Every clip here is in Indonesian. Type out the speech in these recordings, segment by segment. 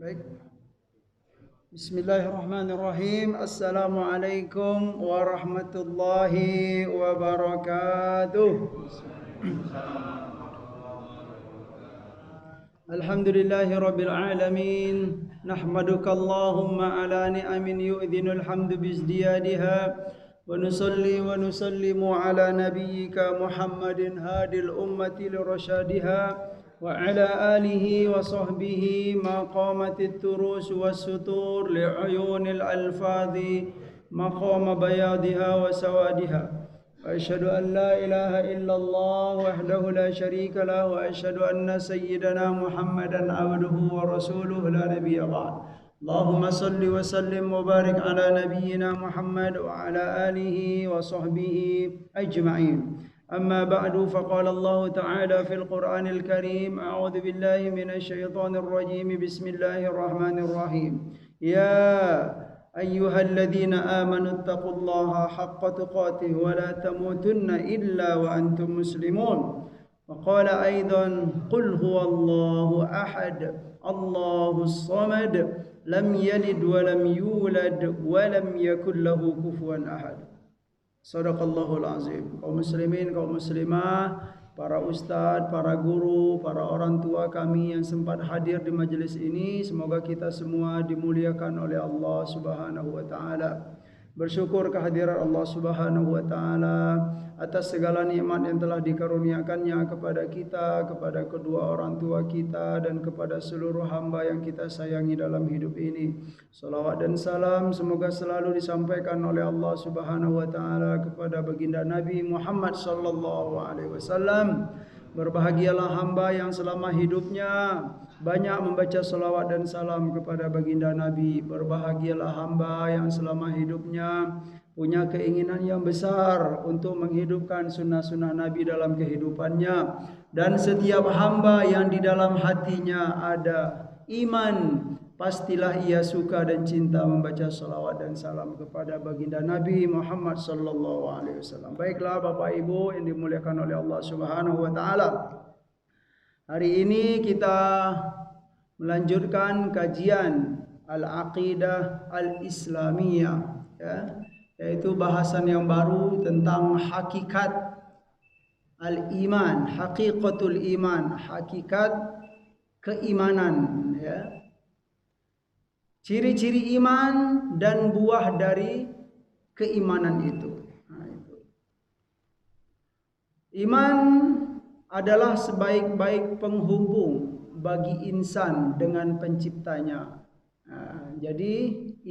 Baik. Bismillahirrahmanirrahim. Assalamualaikum warahmatullahi wabarakatuh. Alhamdulillahi rabbil alamin. Nahmaduka Allahumma ala ni'amin yu'dhinul hamdu bizdiyadiha. Wa nusalli wa nusallimu ala nabiyyika Muhammadin hadil ummati lirasyadiha. وعلى آله وصحبه ما قامت التروس والسطور لعيون الألفاظ مقام بياضها وسوادها وأشهد أن لا إله إلا الله وحده لا شريك له وأشهد أن سيدنا محمدا عبده ورسوله لا نبي بعد اللهم صل وسلم وبارك على نبينا محمد وعلى آله وصحبه أجمعين. أما بعد فقال الله تعالى في القرآن الكريم أعوذ بالله من الشيطان الرجيم بسم الله الرحمن الرحيم يا أيها الذين آمنوا اتقوا الله حق تقاته ولا تموتن إلا وأنتم مسلمون وقال أيضا قل هو الله أحد الله الصمد لم يلد ولم يولد ولم يكن له كفوا أحد. Sadaqallahul azim. Kaum muslimin, kaum muslimah, para ustadz, para guru, para orang tua kami yang sempat hadir di majelis ini, semoga kita semua dimuliakan oleh Allah Subhanahu wa taala. Bersyukur kehadiran Allah Subhanahu wa taala atas segala nikmat yang telah dikaruniakannya kepada kita, kepada kedua orang tua kita dan kepada seluruh hamba yang kita sayangi dalam hidup ini. Salawat dan salam semoga selalu disampaikan oleh Allah Subhanahu wa taala kepada baginda Nabi Muhammad sallallahu alaihi wasallam. Berbahagialah hamba yang selama hidupnya banyak membaca salawat dan salam kepada baginda Nabi. Berbahagialah hamba yang selama hidupnya punya keinginan yang besar untuk menghidupkan sunnah-sunnah Nabi dalam kehidupannya. Dan setiap hamba yang di dalam hatinya ada iman, pastilah ia suka dan cinta membaca salawat dan salam kepada baginda Nabi Muhammad sallallahu alaihi wasallam. Baiklah Bapak Ibu yang dimuliakan oleh Allah Subhanahu wa taala. Hari ini kita melanjutkan kajian Al-Aqidah Al-Islamiyah, ya, yaitu bahasan yang baru tentang hakikat al-iman, haqiqatul iman, hakikat keimanan, ya. Ciri-ciri iman dan buah dari keimanan itu. Iman adalah sebaik-baik penghubung bagi insan dengan penciptanya. Jadi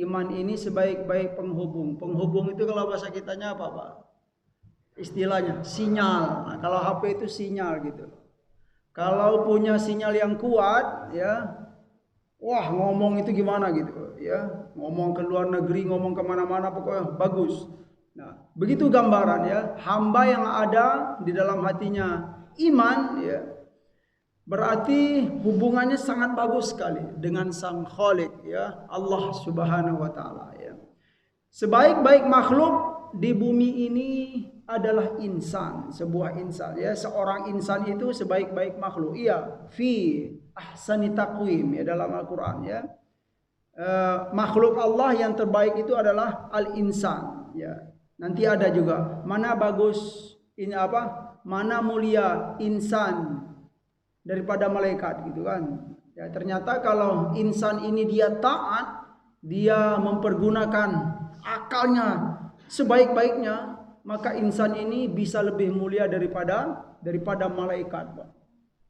iman ini sebaik-baik penghubung. Penghubung itu kalau bahasa kitanya apa, Pak? Istilahnya sinyal. Nah, kalau HP itu sinyal gitu. Kalau punya sinyal yang kuat, ya, wah ngomong itu gimana gitu, ya, ngomong ke luar negeri, ngomong kemana-mana pokoknya bagus. Nah, begitu gambaran, ya, hamba yang ada di dalam hatinya iman, ya, berarti hubungannya sangat bagus sekali dengan Sang Khalik, ya, Allah Subhanahu wa taala, ya. Sebaik-baik makhluk di bumi ini adalah insan, sebuah insan, ya, seorang insan itu sebaik-baik makhluk. Iya, fi ahsani taqwim, ya, dalam Al-Qur'an, ya. Makhluk Allah yang terbaik itu adalah al-insan, ya. Nanti ada juga mana bagus ini apa? Mana mulia insan daripada malaikat gitu kan. Ya, ternyata kalau insan ini dia taat, dia mempergunakan akalnya sebaik-baiknya, maka insan ini bisa lebih mulia daripada malaikat, Pak.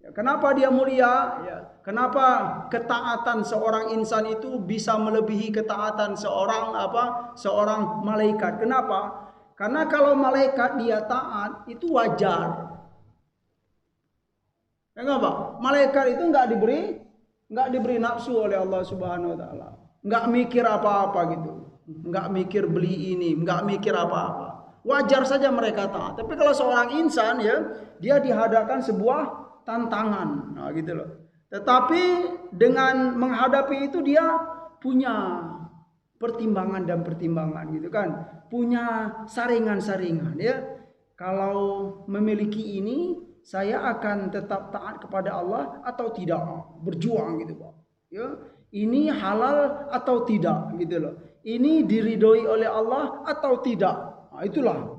Ya, kenapa dia mulia? Ya, kenapa ketaatan seorang insan itu bisa melebihi ketaatan seorang malaikat? Kenapa? Karena kalau malaikat dia taat itu wajar. Ya enggak, Pak? Malaikat itu enggak diberi nafsu oleh Allah Subhanahu wa taala. Enggak mikir apa-apa gitu. Enggak mikir beli ini, enggak mikir apa-apa. Wajar saja mereka taat. Tapi kalau seorang insan, ya, dia dihadapkan sebuah tantangan, nah, gitu loh. Tetapi dengan menghadapi itu dia punya pertimbangan dan pertimbangan gitu kan, punya saringan-saringan, ya. Kalau memiliki ini, saya akan tetap taat kepada Allah atau tidak, berjuang gitu, Pak. Ya, Ini halal atau tidak gitu loh. Ini diridhoi oleh Allah atau tidak. Nah, itulah.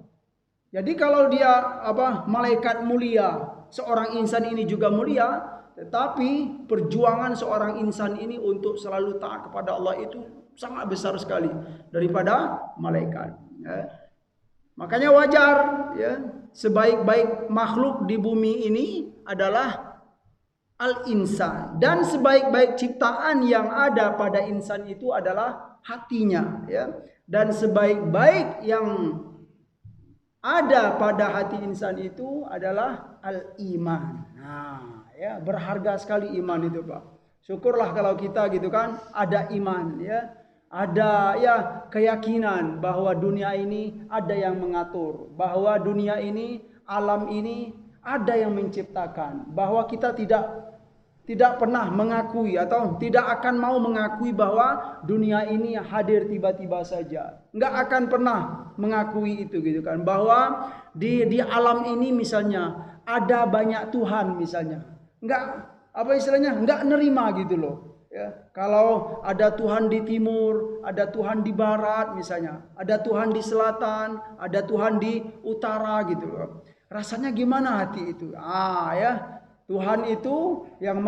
Jadi kalau dia malaikat mulia, seorang insan ini juga mulia, tetapi perjuangan seorang insan ini untuk selalu taat kepada Allah itu sangat besar sekali daripada malaikat. Ya. Makanya wajar, ya, sebaik-baik makhluk di bumi ini adalah al-insan, dan sebaik-baik ciptaan yang ada pada insan itu adalah hatinya, ya. Dan sebaik-baik yang ada pada hati insan itu adalah al-iman. Nah, ya, berharga sekali iman itu, Pak. Syukurlah kalau kita gitu kan ada iman, ya. Ada ya keyakinan bahwa dunia ini ada yang mengatur, bahwa dunia ini, alam ini ada yang menciptakan, bahwa kita tidak pernah mengakui atau tidak akan mau mengakui bahwa dunia ini hadir tiba-tiba saja. Enggak akan pernah mengakui itu gitu kan, bahwa di alam ini misalnya ada banyak Tuhan misalnya. Enggak enggak nerima gitu loh. Ya, kalau ada Tuhan di timur, ada Tuhan di barat misalnya, ada Tuhan di selatan, ada Tuhan di utara gitu loh. Rasanya gimana hati itu? Ya, Tuhan itu yang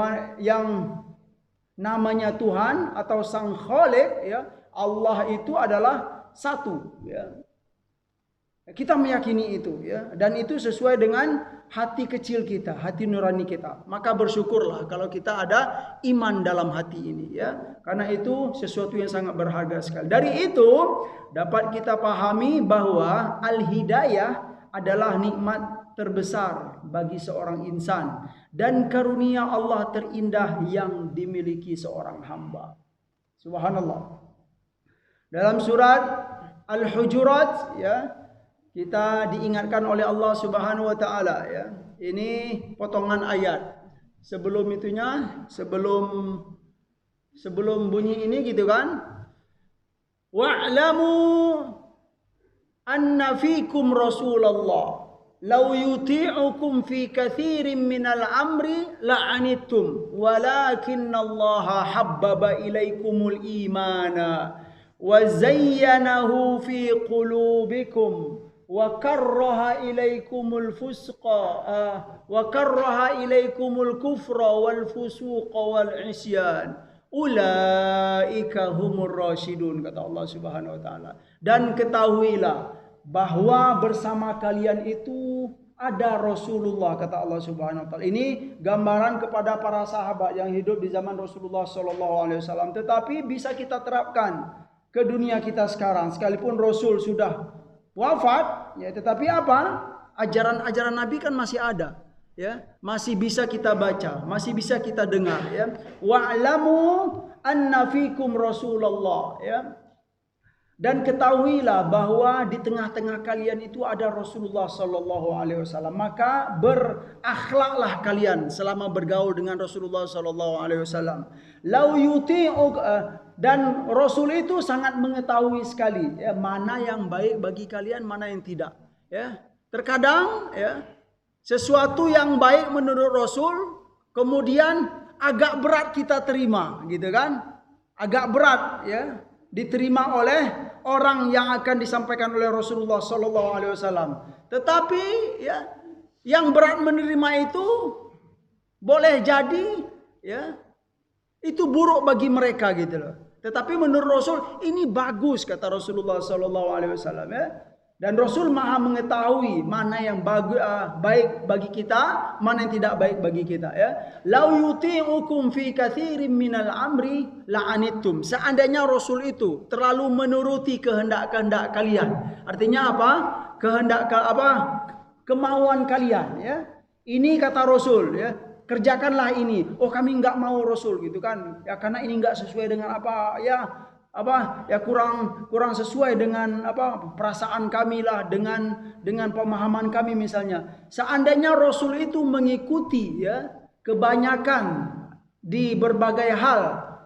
namanya Tuhan atau Sang Khalik, ya, Allah itu adalah satu, ya. Kita meyakini itu, ya, dan itu sesuai dengan hati kecil kita, hati nurani kita. Maka bersyukurlah kalau kita ada iman dalam hati ini, ya. Karena itu sesuatu yang sangat berharga sekali. Dari itu dapat kita pahami bahwa al-hidayah adalah nikmat terbesar bagi seorang insan dan karunia Allah terindah yang dimiliki seorang hamba. Subhanallah. Dalam surat Al-Hujurat, ya, kita diingatkan oleh Allah Subhanahu wa taala, ya. Ini potongan ayat. Sebelum bunyi ini gitu kan. Wa'lamu anna fikum Rasulullah law yuti'ukum fi katsirin minal amri la'anittum walakinallaha habbaba ilaikumul imana wa zayyanahu fi qulubikum wa karraha ilaikumul fusqa wa karraha ilaikumul kufra wal fusuqa wal isyan ulaika humur rasyidun, kata Allah Subhanahu wa taala. Dan ketahuilah bahwa bersama kalian itu ada Rasulullah, kata Allah Subhanahu wa taala. Ini gambaran kepada para sahabat yang hidup di zaman Rasulullah sallallahu alaihi wasallam, tetapi bisa kita terapkan ke dunia kita sekarang. Sekalipun Rasul sudah wafat, ya, tetapi apa? Ajaran-ajaran Nabi kan masih ada, ya. Masih bisa kita baca, masih bisa kita dengar, ya. Wa'lamu anna fikum Rasulullah, ya. Dan ketahuilah bahwa di tengah-tengah kalian itu ada Rasulullah sallallahu alaihi wasallam. Maka berakhlaklah kalian selama bergaul dengan Rasulullah sallallahu alaihi wasallam. Lau yuti'uk, dan Rasul itu sangat mengetahui sekali, ya, mana yang baik bagi kalian, mana yang tidak, ya. Terkadang, ya, sesuatu yang baik menurut Rasul kemudian agak berat kita terima, gitu kan? Agak berat, ya, diterima oleh orang yang akan disampaikan oleh Rasulullah sallallahu alaihi wasallam. Tetapi, ya, yang berat menerima itu boleh jadi, ya, itu buruk bagi mereka gitu loh. Tetapi menurut Rasul ini bagus, kata Rasulullah sallallahu alaihi wasallam, ya. Dan Rasul Maha mengetahui mana yang baik bagi kita, mana yang tidak baik bagi kita, ya. Lau yuti'ukum fi katsirin minal amri la'anittum. Seandainya Rasul itu terlalu menuruti kehendak-kehendak kalian. Artinya apa? Kemauan kalian, ya. Ini kata Rasul, ya. Kerjakanlah ini. Oh, kami enggak mau Rasul gitu kan. Ya, karena ini enggak sesuai dengan kurang sesuai dengan perasaan kami lah, dengan pemahaman kami misalnya. Seandainya Rasul itu mengikuti, ya, kebanyakan di berbagai hal,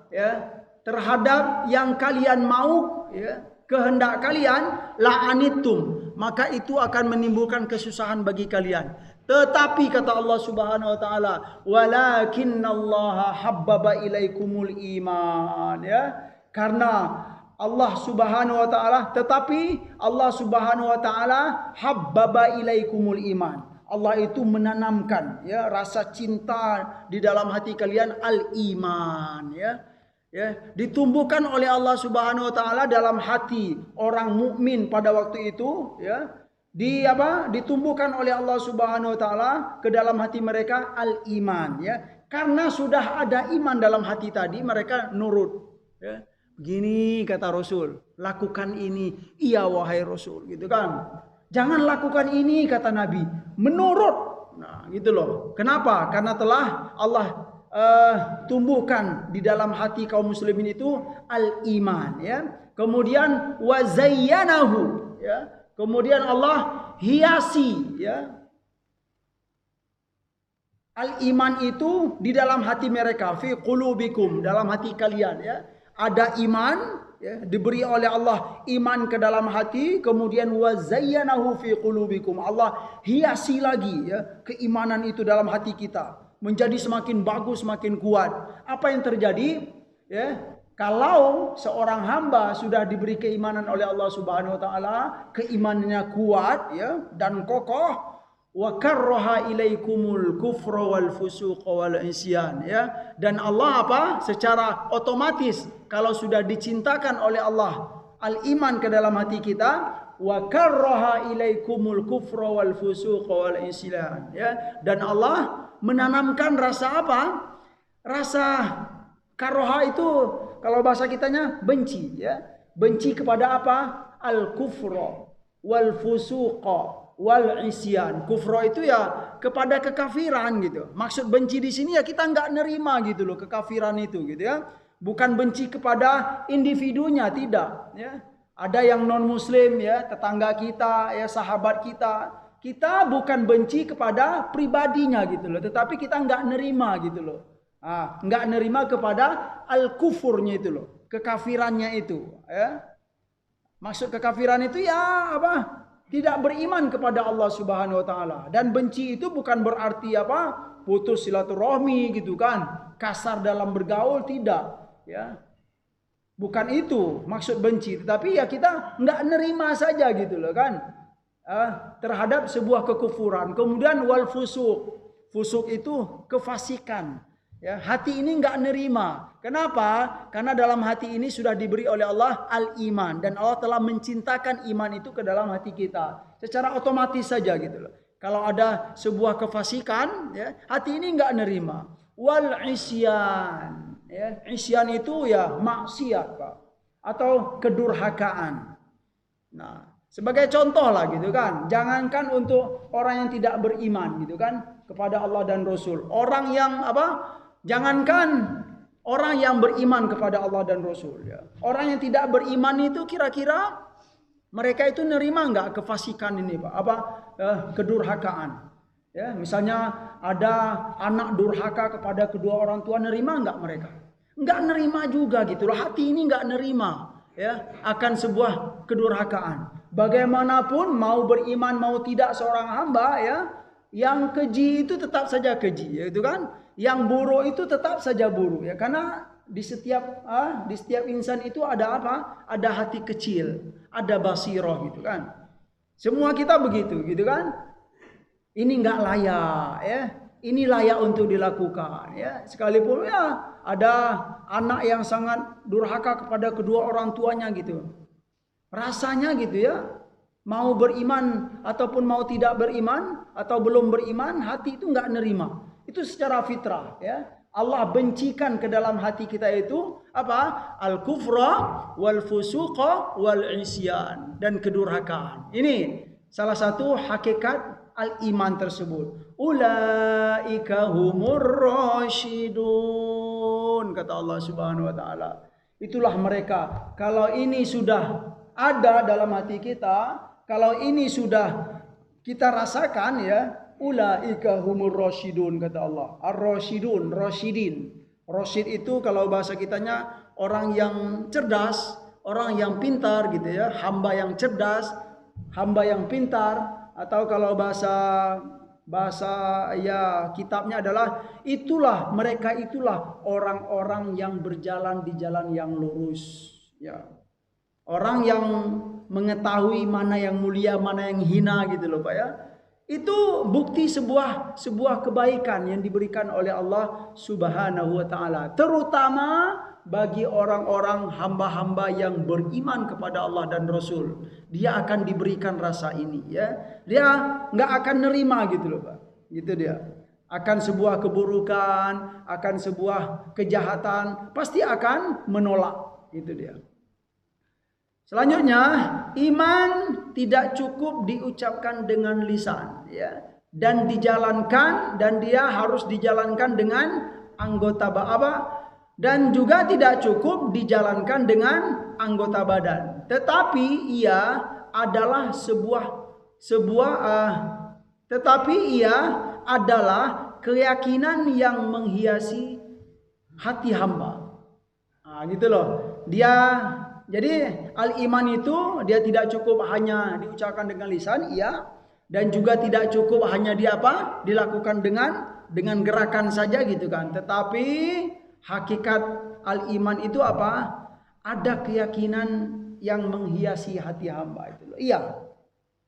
ya, terhadap yang kalian mau, ya, kehendak kalian, la'anittum, maka itu akan menimbulkan kesusahan bagi kalian. Tetapi kata Allah Subhanahu wa taala, "Walakinnallaha habbaba ilaikumul iman." Ya. Karena Allah Subhanahu wa taala, tetapi Allah Subhanahu wa taala habbaba ilaikumul iman. Allah itu menanamkan ya rasa cinta di dalam hati kalian, al-iman ya. Ya, ditumbuhkan oleh Allah Subhanahu wa taala dalam hati orang mukmin pada waktu itu ya. Ditumbuhkan oleh Allah Subhanahu wa taala ke dalam hati mereka al-iman ya. Karena sudah ada iman dalam hati tadi, mereka nurut ya. Begini kata Rasul, lakukan ini, iya wahai Rasul gitu kan. Jangan lakukan ini kata Nabi, menurut. Nah, gitu loh. Kenapa? Karena telah Allah tumbuhkan di dalam hati kaum muslimin itu al-iman ya. Kemudian wazayyanahu ya. Kemudian Allah hiasi ya. Al-iman itu di dalam hati mereka, fi qulubikum, dalam hati kalian ya. Ada iman ya, diberi oleh Allah iman ke dalam hati, kemudian wazayyanahu fi qulubikum. Allah hiasi lagi ya keimanan itu dalam hati kita menjadi semakin bagus, semakin kuat. Apa yang terjadi ya? Kalau seorang hamba sudah diberi keimanan oleh Allah Subhanahu wa taala, keimanannya kuat ya dan kokoh, wa karraha ilaikumul kufra wal fusuq wal isyan ya. Dan Allah secara otomatis kalau sudah dicintakan oleh Allah al-iman ke dalam hati kita, wa karraha ilaikumul kufra wal fusuq wal isyan ya. Dan Allah menanamkan rasa Rasa karroha itu kalau bahasa kitanya benci ya. Benci kepada al-kufra wal fusuqa wal isyan. Kufra itu ya kepada kekafiran gitu. Maksud benci di sini ya kita nggak nerima gitu loh kekafiran itu gitu ya. Bukan benci kepada individunya, tidak ya. Ada yang non muslim ya, tetangga kita ya, sahabat kita. Kita bukan benci kepada pribadinya gitu loh, tetapi kita nggak nerima gitu loh. Nggak nerima kepada al-kufurnya itu loh, kekafirannya itu ya. Maksud kekafiran itu ya tidak beriman kepada Allah Subhanahu wa taala. Dan benci itu bukan berarti putus silaturahmi gitu kan, kasar dalam bergaul, tidak ya. Bukan itu maksud benci, tetapi ya kita nggak nerima saja gitu loh kan terhadap sebuah kekufuran. Kemudian wal fusuk itu kefasikan ya. Hati ini nggak nerima. Kenapa? Karena dalam hati ini sudah diberi oleh Allah al-iman, dan Allah telah mencintakan iman itu ke dalam hati kita secara otomatis saja gitu loh. Kalau ada sebuah kefasikan ya, hati ini nggak nerima. Wal isyan ya. Isyan itu ya maksiat Pak, atau kedurhakaan. Nah, sebagai contoh lah gitu kan. Jangankan untuk orang yang tidak beriman gitu kan kepada Allah dan Rasul. Orang yang jangankan orang yang beriman kepada Allah dan Rasul ya. Orang yang tidak beriman itu kira-kira mereka itu nerima enggak kefasikan ini Pak? Kedurhakaan. Ya, misalnya ada anak durhaka kepada kedua orang tua, nerima enggak mereka? Enggak nerima juga gitu loh. Hati ini enggak nerima ya akan sebuah kedurhakaan. Bagaimanapun mau beriman mau tidak seorang hamba ya, yang keji itu tetap saja keji ya itu kan. Yang buruk itu tetap saja buruk ya, karena di setiap insan itu ada ada hati kecil, ada basirah gitu kan. Semua kita begitu gitu kan. Ini enggak layak ya. Ini layak untuk dilakukan ya. Sekalipun ya ada anak yang sangat durhaka kepada kedua orang tuanya gitu. Rasanya gitu ya, mau beriman ataupun mau tidak beriman atau belum beriman, hati itu enggak nerima. Itu secara fitrah ya. Allah bencikan ke dalam hati kita itu al-kufra wal fusuqa wal isyan, dan kedurhakaan. Ini salah satu hakikat al-iman tersebut. Ulaika humur rasyidun, kata Allah Subhanahu wa taala. Itulah mereka. Kalau ini sudah ada dalam hati kita, kalau ini sudah kita rasakan ya, ulaika humur rasyidun, kata Allah. Ar-rasyidun, rasyidin. Rasyid itu kalau bahasa kitanya orang yang cerdas, orang yang pintar gitu ya, hamba yang cerdas, hamba yang pintar, atau kalau bahasa bahasa ya kitabnya adalah mereka itulah orang-orang yang berjalan di jalan yang lurus. Ya. Orang yang mengetahui mana yang mulia, mana yang hina gitu loh Pak ya. Itu bukti sebuah kebaikan yang diberikan oleh Allah Subhanahu wa taala. Terutama bagi orang-orang hamba-hamba yang beriman kepada Allah dan Rasul. Dia akan diberikan rasa ini ya. Dia nggak akan nerima gitu loh Pak. Gitu dia. Akan sebuah keburukan, akan sebuah kejahatan, pasti akan menolak. Gitu dia. Selanjutnya, iman tidak cukup diucapkan dengan lisan ya, dan dijalankan, dan dia harus dijalankan dengan anggota dan juga tidak cukup dijalankan dengan anggota badan. Tetapi ia adalah keyakinan yang menghiasi hati hamba. Nah, gitu loh. Jadi al-iman itu dia tidak cukup hanya diucapkan dengan lisan, iya, dan juga tidak cukup hanya dilakukan dengan gerakan saja gitu kan. Tetapi hakikat al-iman itu apa? Ada keyakinan yang menghiasi hati hamba itu. Iya.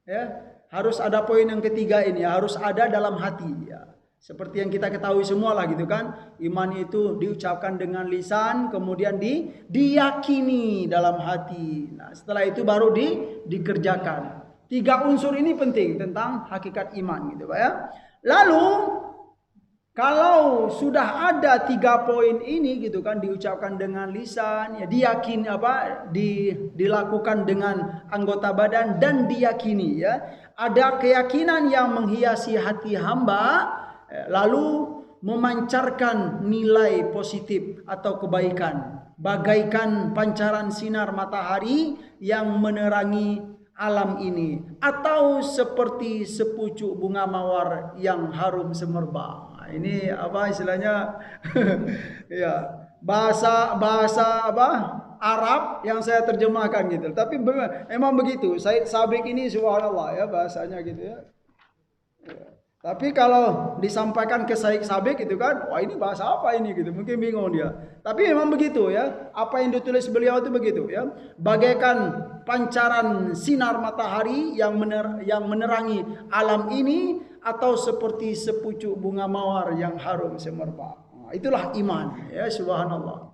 Ya, harus ada poin yang ketiga ini, harus ada dalam hati ya. Seperti yang kita ketahui semua lah gitu kan. Iman itu diucapkan dengan lisan, kemudian diyakini dalam hati. Nah, setelah itu baru dikerjakan. 3 unsur ini penting tentang hakikat iman gitu Pak ya. Lalu kalau sudah ada 3 poin ini gitu kan, diucapkan dengan lisan, ya diyakini dilakukan dengan anggota badan dan diyakini ya. Ada keyakinan yang menghiasi hati hamba, lalu memancarkan nilai positif atau kebaikan, bagaikan pancaran sinar matahari yang menerangi alam ini, atau seperti sepucuk bunga mawar yang harum semerbak. Nah, ini apa istilahnya? Ya, bahasa Arab yang saya terjemahkan gitu. Tapi memang begitu. Said Sabiq ini subhanallah ya bahasanya gitu ya. Tapi kalau disampaikan ke Said Sabiq itu kan, wah ini bahasa apa ini gitu, mungkin bingung dia. Tapi memang begitu ya, apa yang ditulis beliau itu begitu ya. Bagaikan pancaran sinar matahari yang menerangi alam ini, atau seperti sepucuk bunga mawar yang harum semerbak. Nah, itulah iman ya, subhanallah.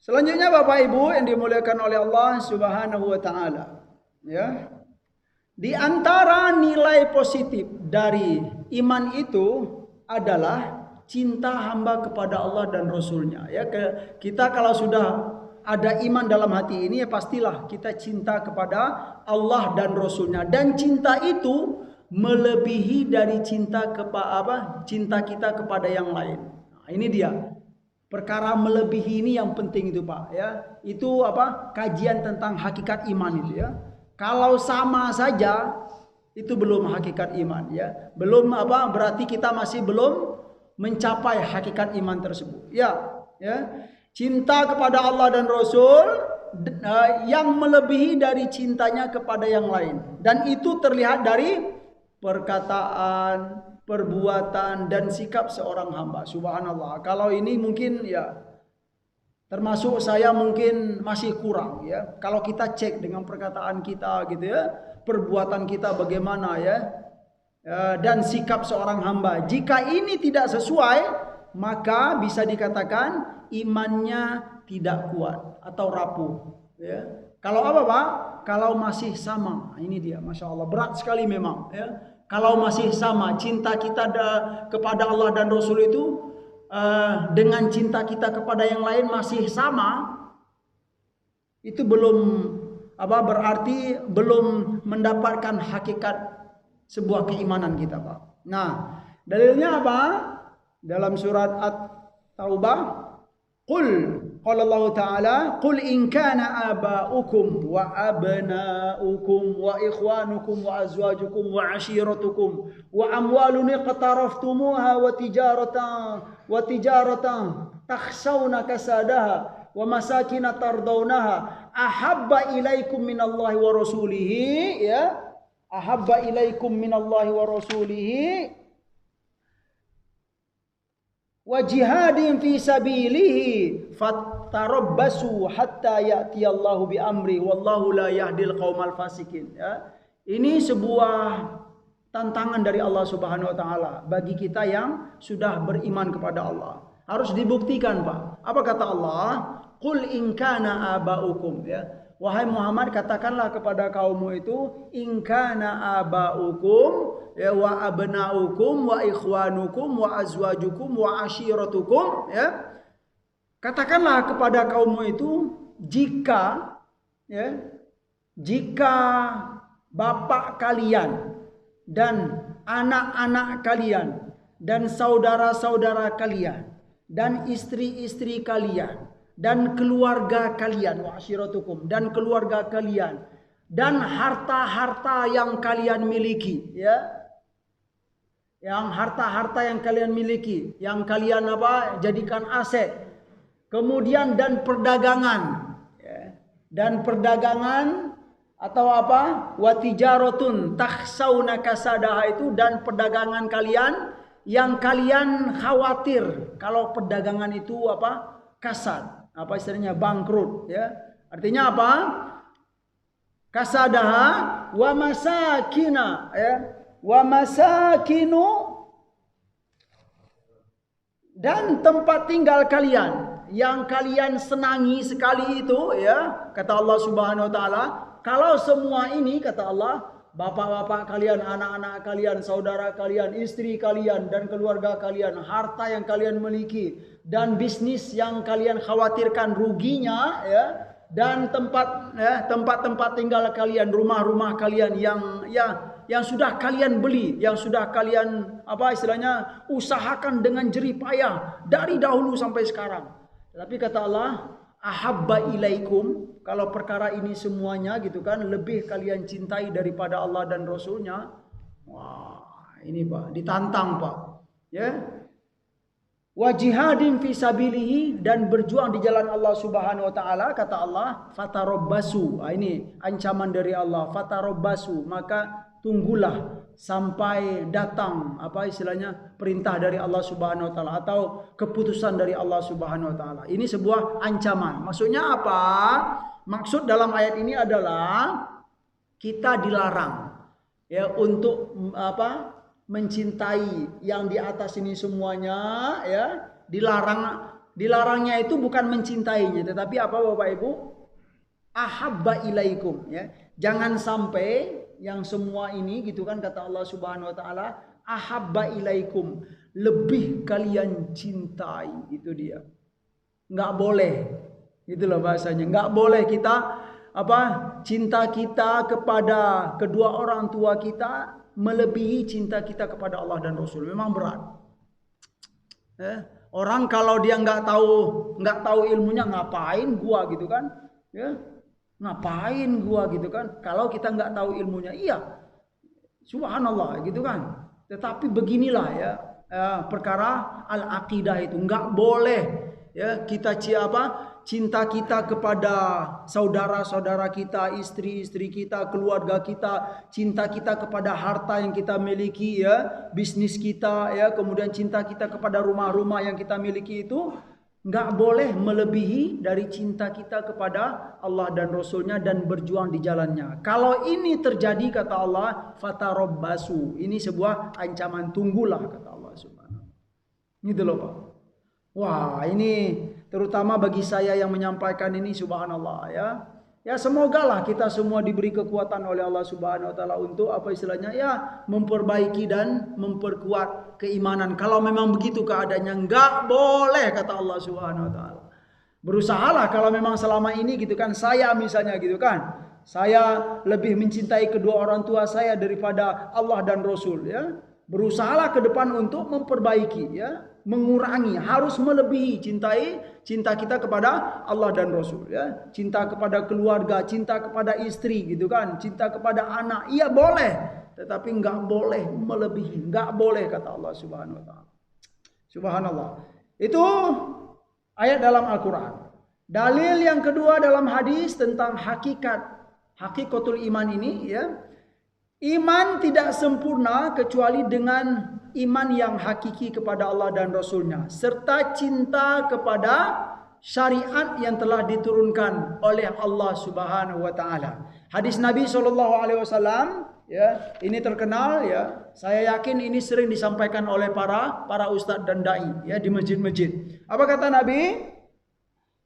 Selanjutnya Bapak Ibu yang dimuliakan oleh Allah Subhanahu wa taala ya. Di antara nilai positif dari iman itu adalah cinta hamba kepada Allah dan Rasulnya. Ya, kita kalau sudah ada iman dalam hati ini, ya pastilah kita cinta kepada Allah dan Rasulnya. Dan cinta itu melebihi dari cinta kita kepada yang lain. Nah, ini dia. Perkara melebihi ini yang penting itu Pak. Ya, itu kajian tentang hakikat iman itu ya. Kalau sama saja itu belum hakikat iman ya. Belum berarti kita masih belum mencapai hakikat iman tersebut. Ya. Cinta kepada Allah dan Rasul yang melebihi dari cintanya kepada yang lain. Dan itu terlihat dari perkataan, perbuatan dan sikap seorang hamba. Subhanallah. Kalau ini mungkin ya termasuk saya mungkin masih kurang ya. Kalau kita cek dengan perkataan kita gitu ya, perbuatan kita bagaimana ya, dan sikap seorang hamba. Jika ini tidak sesuai, maka bisa dikatakan imannya tidak kuat atau rapuh. Ya. Kalau Pak? Kalau masih sama, ini dia, masya Allah berat sekali memang. Ya. Kalau masih sama cinta kita kepada Allah dan Rasul itu, dengan cinta kita kepada yang lain masih sama, itu berarti belum mendapatkan hakikat sebuah keimanan kita Pak. Nah, dalilnya apa? Dalam surat At-Taubah, qala Allah Ta'ala, qul in kana aba'ukum wa abna'ukum wa ikhwanukum wa azwajukum wa ashiratukum wa amwalun iqtaraftumuha wa tijaratan takhshawna kasadaha wa masakin tardawnaha ahabba ilaikum minallahi wa rasulihi ya ahabba ilaikum minallahi wa rasulihi wa jihadin fi sabilihi fatarabbasu hatta ya'tiyallahu bi amri wallahu la yahdil qaumal fasikin. Ya. Ini sebuah tantangan dari Allah Subhanahu wa taala bagi kita yang sudah beriman kepada Allah. Harus dibuktikan, Pak. Apa kata Allah? Qul in kana abaukum, ya. Wahai Muhammad, katakanlah kepada kaummu itu, in kana abaukum, ya, wa abnaukum wa ikhwanukum wa azwajukum wa ashiratukum, ya. Katakanlah kepada kaummu itu, jika bapak kalian dan anak-anak kalian dan saudara-saudara kalian dan istri-istri kalian dan keluarga kalian, wa ashiratukum, dan keluarga kalian, dan harta-harta yang kalian miliki, ya, yang harta-harta yang kalian miliki, yang kalian jadikan aset, kemudian dan perdagangan, ya, dan perdagangan atau watijarotun takhsawna kasadaha, itu dan perdagangan kalian yang kalian khawatir kalau perdagangan itu kasad. Istilahnya bangkrut, ya. Artinya apa? Kasadaha wa masakina, ya. Wa masakinu, dan tempat tinggal kalian yang kalian senangi sekali itu, ya. Kata Allah Subhanahu wa taala, kalau semua ini, kata Allah, bapak-bapak kalian, anak-anak kalian, saudara kalian, istri kalian, dan keluarga kalian, harta yang kalian miliki, dan bisnis yang kalian khawatirkan ruginya, ya, dan tempat-tempat tinggal kalian, rumah-rumah kalian yang sudah kalian beli, yang sudah kalian istilahnya usahakan dengan jerih payah dari dahulu sampai sekarang. Tapi kata Allah, ahabba ilaikum, kalau perkara ini semuanya gitu kan lebih kalian cintai daripada Allah dan Rasulnya. Wah, ini Pak, ditantang Pak, ya. Wa jihadin fi sabilihi, dan berjuang di jalan Allah Subhanahu wa taala. Kata Allah, fatarabbasu. Ini ancaman dari Allah, fatarabbasu, maka tunggulah sampai datang istilahnya perintah dari Allah Subhanahu wa taala atau keputusan dari Allah Subhanahu wa taala. Ini sebuah ancaman. Maksudnya apa? Maksud dalam ayat ini adalah kita dilarang, ya, untuk mencintai yang di atas ini semuanya, ya. Dilarangnya itu bukan mencintainya, tetapi Bapak Ibu? Ahabba ilaikum, ya. Jangan sampai yang semua ini gitu kan, kata Allah Subhanahu wa taala, ahabba ilaikum, lebih kalian cintai, itu dia. Enggak boleh. Gitu loh bahasanya. Enggak boleh kita cinta kita kepada kedua orang tua kita melebihi cinta kita kepada Allah dan Rasul. Memang berat. Orang kalau dia nggak tahu ilmunya, ngapain gua gitu kan? Ya, ngapain gua gitu kan? Kalau kita nggak tahu ilmunya, iya, subhanallah gitu kan. Tetapi beginilah, ya, perkara al-aqidah itu nggak boleh, ya, kita cinta kita kepada saudara-saudara kita, istri-istri kita, keluarga kita, cinta kita kepada harta yang kita miliki, ya, bisnis kita, ya, kemudian cinta kita kepada rumah-rumah yang kita miliki itu nggak boleh melebihi dari cinta kita kepada Allah dan Rasulnya dan berjuang di jalannya. Kalau ini terjadi, kata Allah, fatarabbasu, ini sebuah ancaman, tunggulah, kata Allah Subhanahu. Gitu loh Pak. Wah, ini terutama bagi saya yang menyampaikan ini, subhanallah, ya. Ya, semogalah kita semua diberi kekuatan oleh Allah Subhanahu wa taala untuk istilahnya, ya, memperbaiki dan memperkuat keimanan. Kalau memang begitu keadaannya, enggak boleh, kata Allah Subhanahu wa taala. Berusahalah kalau memang selama ini gitu kan, saya misalnya gitu kan, saya lebih mencintai kedua orang tua saya daripada Allah dan Rasul, ya. Berusahalah ke depan untuk memperbaiki, ya, mengurangi, harus melebihi cinta kita kepada Allah dan Rasul, ya. Cinta kepada keluarga, cinta kepada istri gitu kan, cinta kepada anak, iya boleh, tetapi enggak boleh melebihi, enggak boleh, kata Allah Subhanahu wa taala. Subhanallah. Itu ayat dalam Al-Qur'an. Dalil yang kedua dalam hadis tentang hakikatul iman ini, ya. Iman tidak sempurna kecuali dengan iman yang hakiki kepada Allah dan Rasulnya, serta cinta kepada syariat yang telah diturunkan oleh Allah Subhanahu wa taala. Hadis Nabi SAW, ya, ini terkenal, ya. Saya yakin ini sering disampaikan oleh para ustadz dan dai, ya, di masjid-masjid. Apa kata Nabi?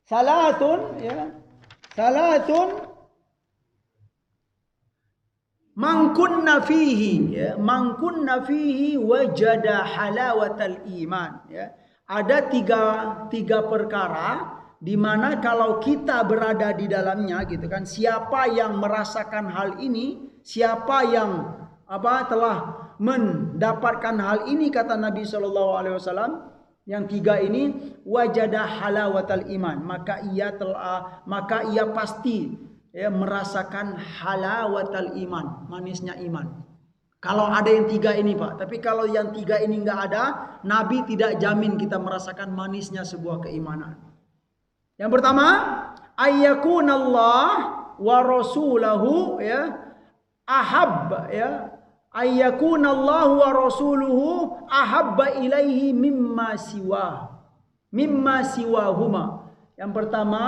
Salatun, ya. Salatun man kunna fihi, ya, man kunna fihi wajada halawatal iman, ya. Ada tiga perkara di mana kalau kita berada di dalamnya, gitu kan, siapa yang merasakan hal ini, siapa yang telah mendapatkan hal ini, kata Nabi SAW, yang tiga ini, wajada halawatal iman, maka ia pasti, ya, merasakan halawatal iman, manisnya iman. Kalau ada yang tiga ini, Pak. Tapi kalau yang tiga ini enggak ada, Nabi tidak jamin kita merasakan manisnya sebuah keimanan. Yang pertama, ayyakunallah wa rasulahu, ya, ahab, ya, ayyakunallahu wa rasuluhu ahabba ilaihi mimma siwahuma. Yang pertama,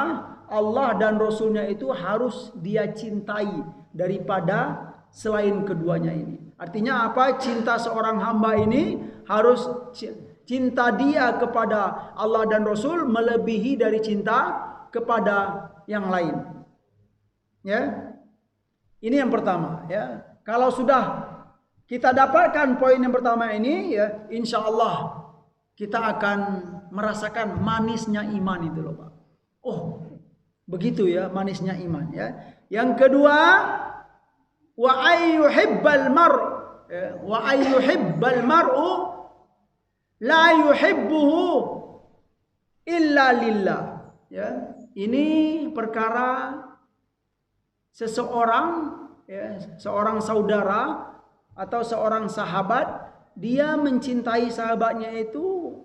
Allah dan Rasulnya itu harus dia cintai daripada selain keduanya ini. Artinya apa? Cinta seorang hamba ini harus cinta dia kepada Allah dan Rasul melebihi dari cinta kepada yang lain. Ya, ini yang pertama. Ya, kalau sudah kita dapatkan poin yang pertama ini, ya, insya Allah kita akan merasakan manisnya iman itu loh, Pak. Oh, begitu ya manisnya iman, ya. Yang kedua, wa ayyuhibbal mar'u la yuhibbuhu illa lillah, ya. Ini perkara seseorang, ya, seorang saudara atau seorang sahabat, dia mencintai sahabatnya itu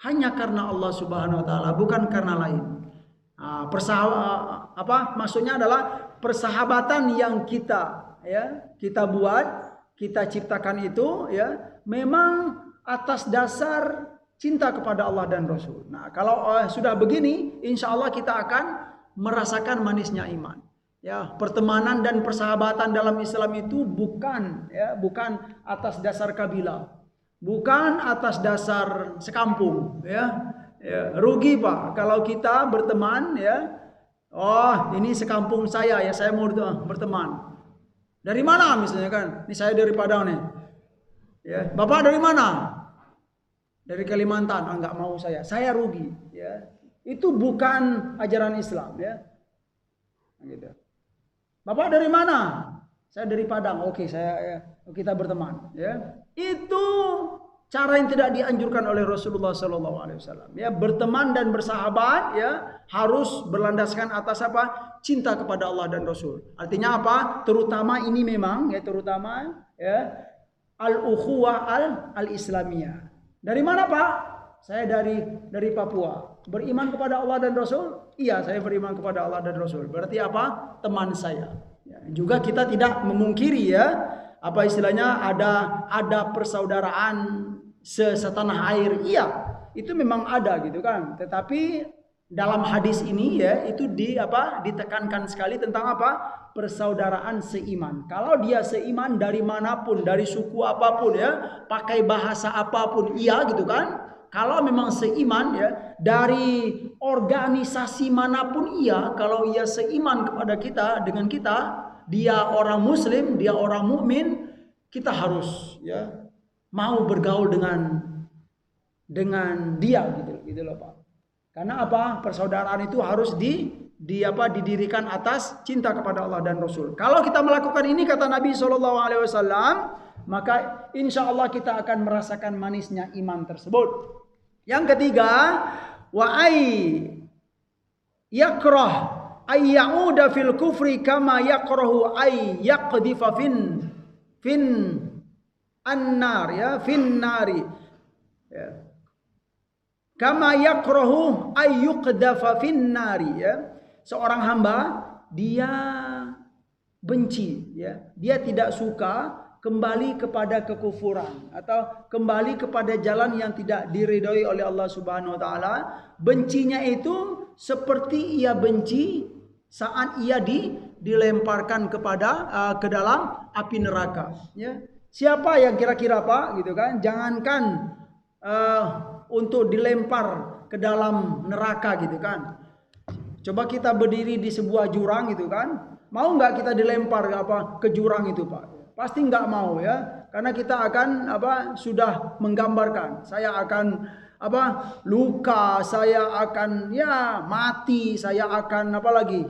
hanya karena Allah Subhanahu wa taala, bukan karena lain. Maksudnya adalah persahabatan yang kita, ya, kita buat, kita ciptakan itu, ya, memang atas dasar cinta kepada Allah dan Rasul. Nah, kalau sudah begini, insya Allah kita akan merasakan manisnya iman. Ya, pertemanan dan persahabatan dalam Islam itu bukan, ya, bukan atas dasar kabilah, bukan atas dasar sekampung, ya. Ya, rugi, Pak, kalau kita berteman, ya. Oh, ini sekampung saya, ya, saya mau berteman. Dari mana misalnya kan? Ini saya dari Padang nih. Ya, Bapak dari mana? Dari Kalimantan. Enggak mau saya. Saya rugi, ya. Itu bukan ajaran Islam, ya. Gitu. Bapak dari mana? Saya dari Padang. Oke, kita berteman, ya. Itu cara yang tidak dianjurkan oleh Rasulullah SAW. Ya, berteman dan bersahabat, ya, harus berlandaskan atas apa? Cinta kepada Allah dan Rasul. Artinya apa? Terutama ini memang, ya, terutama, ya, al-ukhuwah al-islamiyah. Dari mana, Pak? Saya dari Papua. Beriman kepada Allah dan Rasul? Iya, saya beriman kepada Allah dan Rasul. Berarti apa? Teman saya. Ya, juga kita tidak memungkiri, ya, apa istilahnya, ada persaudaraan setanah air. Iya, itu memang ada, gitu kan. Tetapi dalam hadis ini, ya, itu ditekankan sekali tentang apa? Persaudaraan seiman. Kalau dia seiman dari manapun, dari suku apapun, ya, pakai bahasa apapun, iya, gitu kan. Kalau memang seiman, ya, dari organisasi manapun, iya, kalau ia seiman kepada kita, dengan kita, dia orang muslim, dia orang mukmin, kita harus, ya, mau bergaul dengan dia, gitu loh, Pak. Karena apa? Persaudaraan itu harus didirikan atas cinta kepada Allah dan Rasul. Kalau kita melakukan ini, kata Nabi SAW, maka insya Allah kita akan merasakan manisnya iman tersebut. Yang ketiga, wa yakrah ay ya'uda fil kufri kama yakrahu ay yaqdhifa fin annar, ya, fin nari, ya. Kama yakrahu ay yuqdafa fin nari, ya. Seorang hamba dia benci, ya. Dia tidak suka kembali kepada kekufuran atau kembali kepada jalan yang tidak diridhoi oleh Allah Subhanahu wa taala. Bencinya itu seperti ia benci saat ia dilemparkan ke dalam api neraka, ya. Siapa yang kira-kira Pak gitu kan, jangankan untuk dilempar ke dalam neraka gitu kan. Coba kita berdiri di sebuah jurang gitu kan, mau nggak kita dilempar ke jurang itu Pak? Pasti nggak mau, ya, karena kita akan sudah menggambarkan, saya akan luka, saya akan mati, saya akan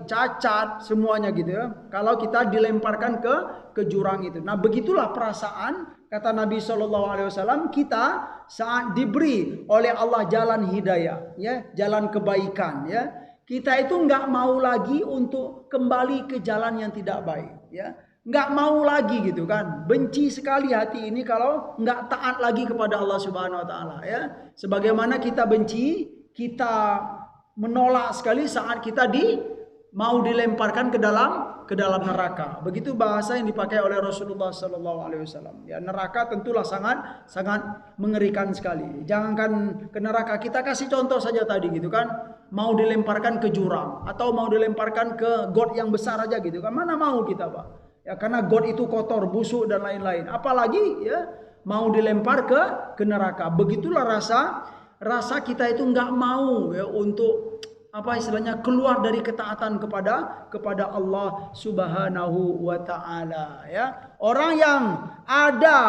cacat semuanya gitu, ya. Kalau kita dilemparkan ke jurang itu. Nah, begitulah perasaan, kata Nabi SAW, kita saat diberi oleh Allah jalan hidayah, ya, jalan kebaikan, ya, kita itu nggak mau lagi untuk kembali ke jalan yang tidak baik, ya. Nggak mau lagi gitu kan, benci sekali hati ini kalau nggak taat lagi kepada Allah Subhanahu Wa Taala, ya. Sebagaimana kita benci, kita menolak sekali saat kita mau dilemparkan ke dalam neraka. Begitu bahasa yang dipakai oleh Rasulullah Sallallahu Alaihi Wasallam. Ya, neraka tentulah sangat mengerikan sekali. Jangankan ke neraka, kita kasih contoh saja tadi gitu kan, mau dilemparkan ke jurang atau mau dilemparkan ke got yang besar aja gitu kan, mana mau kita Pak? Ya, karena got itu kotor, busuk dan lain-lain. Apalagi ya mau dilempar ke neraka. Begitulah rasa kita itu nggak mau, ya, untuk istilahnya keluar dari ketaatan kepada Allah Subhanahu wa taala, ya. Orang yang ada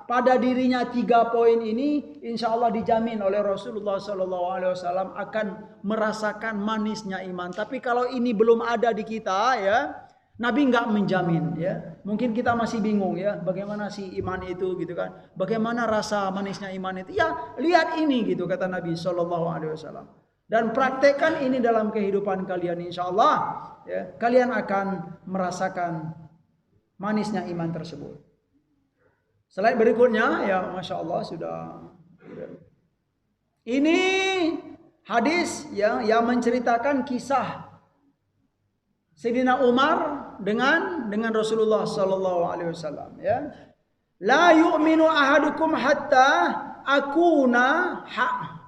pada dirinya 3 poin ini, insya Allah dijamin oleh Rasulullah SAW akan merasakan manisnya iman. Tapi kalau ini belum ada di kita, ya, Nabi nggak menjamin, ya. Mungkin kita masih bingung, ya, bagaimana sih iman itu gitu kan? Bagaimana rasa manisnya iman itu? Ya, lihat ini gitu kata Nabi SAW. Dan praktekkan ini dalam kehidupan kalian, insya Allah, ya, kalian akan merasakan manisnya iman tersebut. Slide berikutnya, ya, masya Allah sudah. Ini hadis yang menceritakan kisah Sayyidina Umar dengan Rasulullah sallallahu alaihi wasallam, ya. La yu'minu ahadukum hatta akuna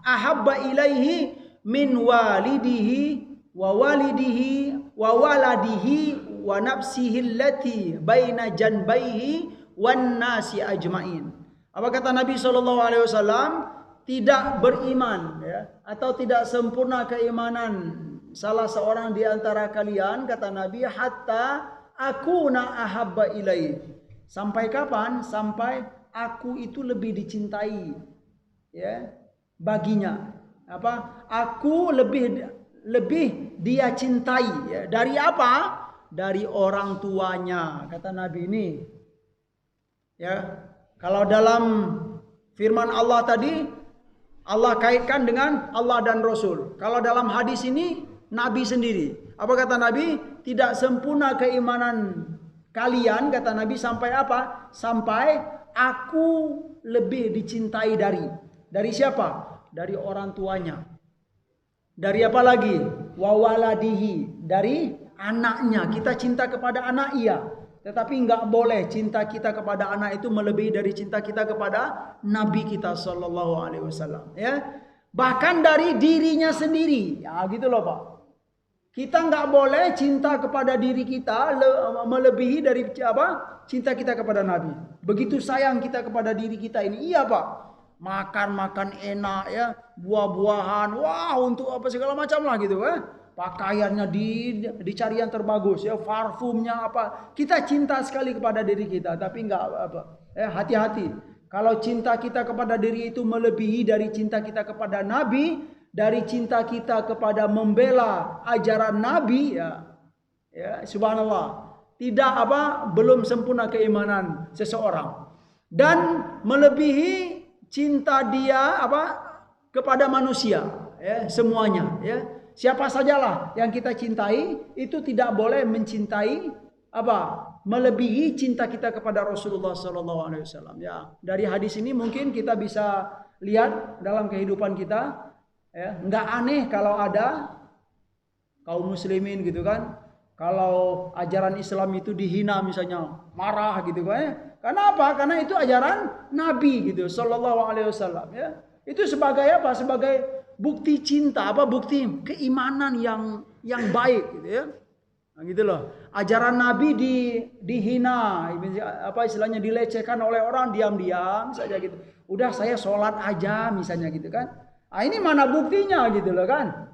ahabba ilaihi min walidihi wa waladihi wa nafsihi allati baina janbaihi wan nasi ajmain. Apa kata Nabi sallallahu alaihi wasallam? Tidak beriman, ya, atau tidak sempurna keimanan salah seorang di antara kalian, kata Nabi, hatta akuna ahabba ilaihi. Sampai kapan? Sampai aku itu lebih dicintai, ya, baginya. Aku lebih dia cintai, ya. Dari apa? Dari orang tuanya, kata Nabi ini. Ya. Kalau dalam firman Allah tadi, Allah kaitkan dengan Allah dan Rasul. Kalau dalam hadis ini Nabi sendiri. Apa kata Nabi? Tidak sempurna keimanan kalian, kata Nabi, sampai apa? Sampai aku lebih dicintai dari siapa? Dari orang tuanya. Dari apa lagi? Wawaladihi, dari anaknya. Kita cinta kepada anak, iya. Tetapi enggak boleh cinta kita kepada anak itu melebihi dari cinta kita kepada Nabi kita sallallahu alaihi wasallam, ya. Bahkan dari dirinya sendiri. Ya, gitu loh, Pak. Kita nggak boleh cinta kepada diri kita melebihi dari cinta kita kepada Nabi. Begitu sayang kita kepada diri kita ini, iya Pak. Makan enak, ya, buah-buahan, wah, untuk apa segala macam lah gitu, ya. Pakaiannya dicari yang terbagus, ya, parfumnya apa. Kita cinta sekali kepada diri kita, tapi nggak hati-hati. Kalau cinta kita kepada diri itu melebihi dari cinta kita kepada Nabi, dari cinta kita kepada membela ajaran Nabi, ya subhanallah, tidak belum sempurna keimanan seseorang, dan melebihi cinta dia kepada manusia, ya, semuanya, ya. Siapa sajalah yang kita cintai itu tidak boleh mencintai melebihi cinta kita kepada Rasulullah SAW, ya. Dari hadis ini mungkin kita bisa lihat dalam kehidupan kita. Ya, nggak aneh kalau ada kaum muslimin gitu kan, Kalau ajaran Islam itu dihina misalnya, marah gitu kan. Karena apa? Karena itu ajaran Nabi gitu, sallallahu alaihi wasallam ya. Itu sebagai apa? Sebagai bukti cinta, apa bukti keimanan yang baik gitu ya. Nah, gitu loh. Ajaran Nabi dihina, apa istilahnya dilecehkan oleh orang, diam-diam saja gitu. Udah saya sholat aja misalnya gitu kan. Ah ini mana buktinya gitu loh kan?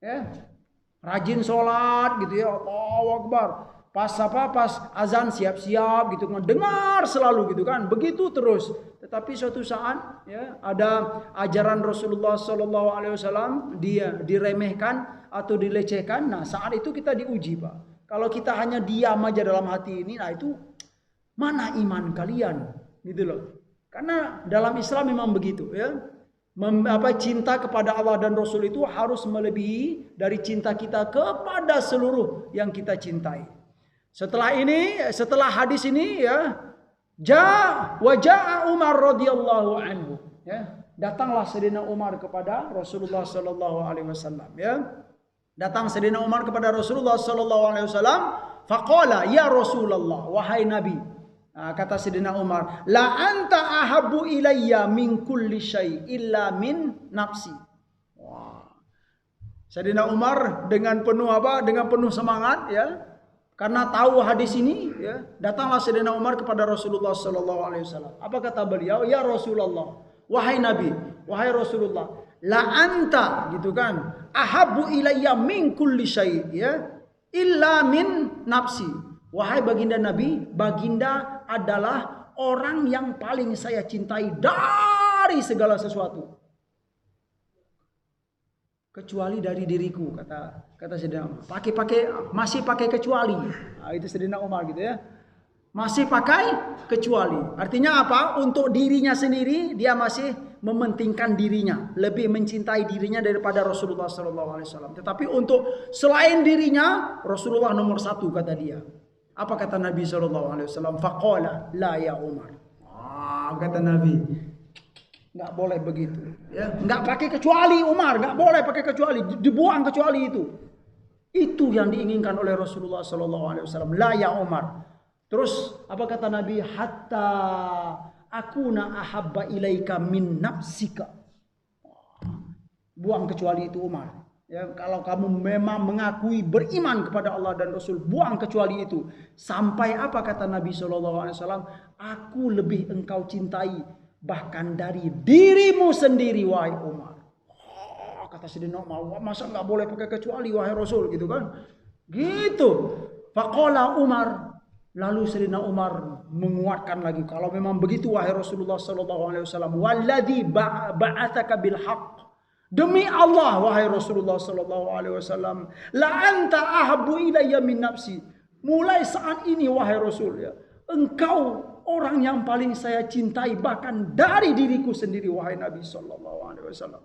Ya. Rajin sholat gitu ya, Allahu Akbar. Pas azan siap-siap gitu kan, dengar selalu gitu kan, begitu terus. Tetapi suatu saat ya ada ajaran Rasulullah Sallallahu Alaihi Wasallam dia diremehkan atau dilecehkan. Nah saat itu kita diuji Pak. Kalau kita hanya diam aja dalam hati ini, nah itu mana iman kalian gitu loh. Karena dalam Islam memang begitu ya. Cinta kepada Allah dan Rasul itu harus melebihi dari cinta kita kepada seluruh yang kita cintai. Setelah hadis ini ya, ja'a Umar radhiyallahu anhu ya. Datanglah Sayyidina Umar kepada Rasulullah sallallahu alaihi wasallam ya. Datang Sayyidina Umar kepada Rasulullah sallallahu alaihi wasallam, faqala ya Rasulullah, wahai Nabi. Nah, kata Sayyidina Umar, la anta ahabbu ilayya min kulli syai illa min nafsi. Wah. Sayyidina Umar dengan penuh semangat ya. Karena tahu hadis ini ya, datanglah Sayyidina Umar kepada Rasulullah sallallahu alaihi wasallam. Apa kata beliau? Ya Rasulullah, wahai Nabi, wahai Rasulullah, la anta gitu kan, ahabbu ilayya min kulli syai ya, illa min nafsi. Wahai baginda Nabi, baginda adalah orang yang paling saya cintai dari segala sesuatu. Kecuali dari diriku, kata Sayyidina Umar. Masih pakai kecuali. Nah, itu Sayyidina Umar gitu ya. Masih pakai kecuali. Artinya apa? Untuk dirinya sendiri dia masih mementingkan dirinya, lebih mencintai dirinya daripada Rasulullah sallallahu alaihi wasallam. Tetapi untuk selain dirinya, Rasulullah nomor satu kata dia. Apa kata Nabi sallallahu alaihi wasallam? Faqala la ya Umar. Kata Nabi, nggak boleh begitu ya, nggak pakai kecuali Umar, nggak boleh pakai kecuali, dibuang kecuali itu yang diinginkan oleh Rasulullah sallallahu alaihi wasallam, la ya Umar. Terus apa kata Nabi? Hatta akuna ahabba ilaika min nafsika. Buang kecuali itu Umar ya. Kalau kamu memang mengakui beriman kepada Allah dan Rasul, buang kecuali itu. Sampai apa kata Nabi sallallahu alaihi wasallam? Aku lebih engkau cintai bahkan dari dirimu sendiri wahai Umar. Kata Sayyidina Umar, masa nggak boleh pakai kecuali wahai Rasul gitu kan? Gitu. Faqala Umar, lalu Sayyidina Umar menguatkan lagi, kalau memang begitu wahai Rasulullah sallallahu alaihi wasallam, walladzi ba'atsaka bil haqq, demi Allah wahai Rasulullah sallallahu alaihi wasallam, la anta ahabbu ilayya min nafsi. Mulai saat ini wahai Rasul ya, engkau orang yang paling saya cintai bahkan dari diriku sendiri wahai Nabi sallallahu alaihi wasallam.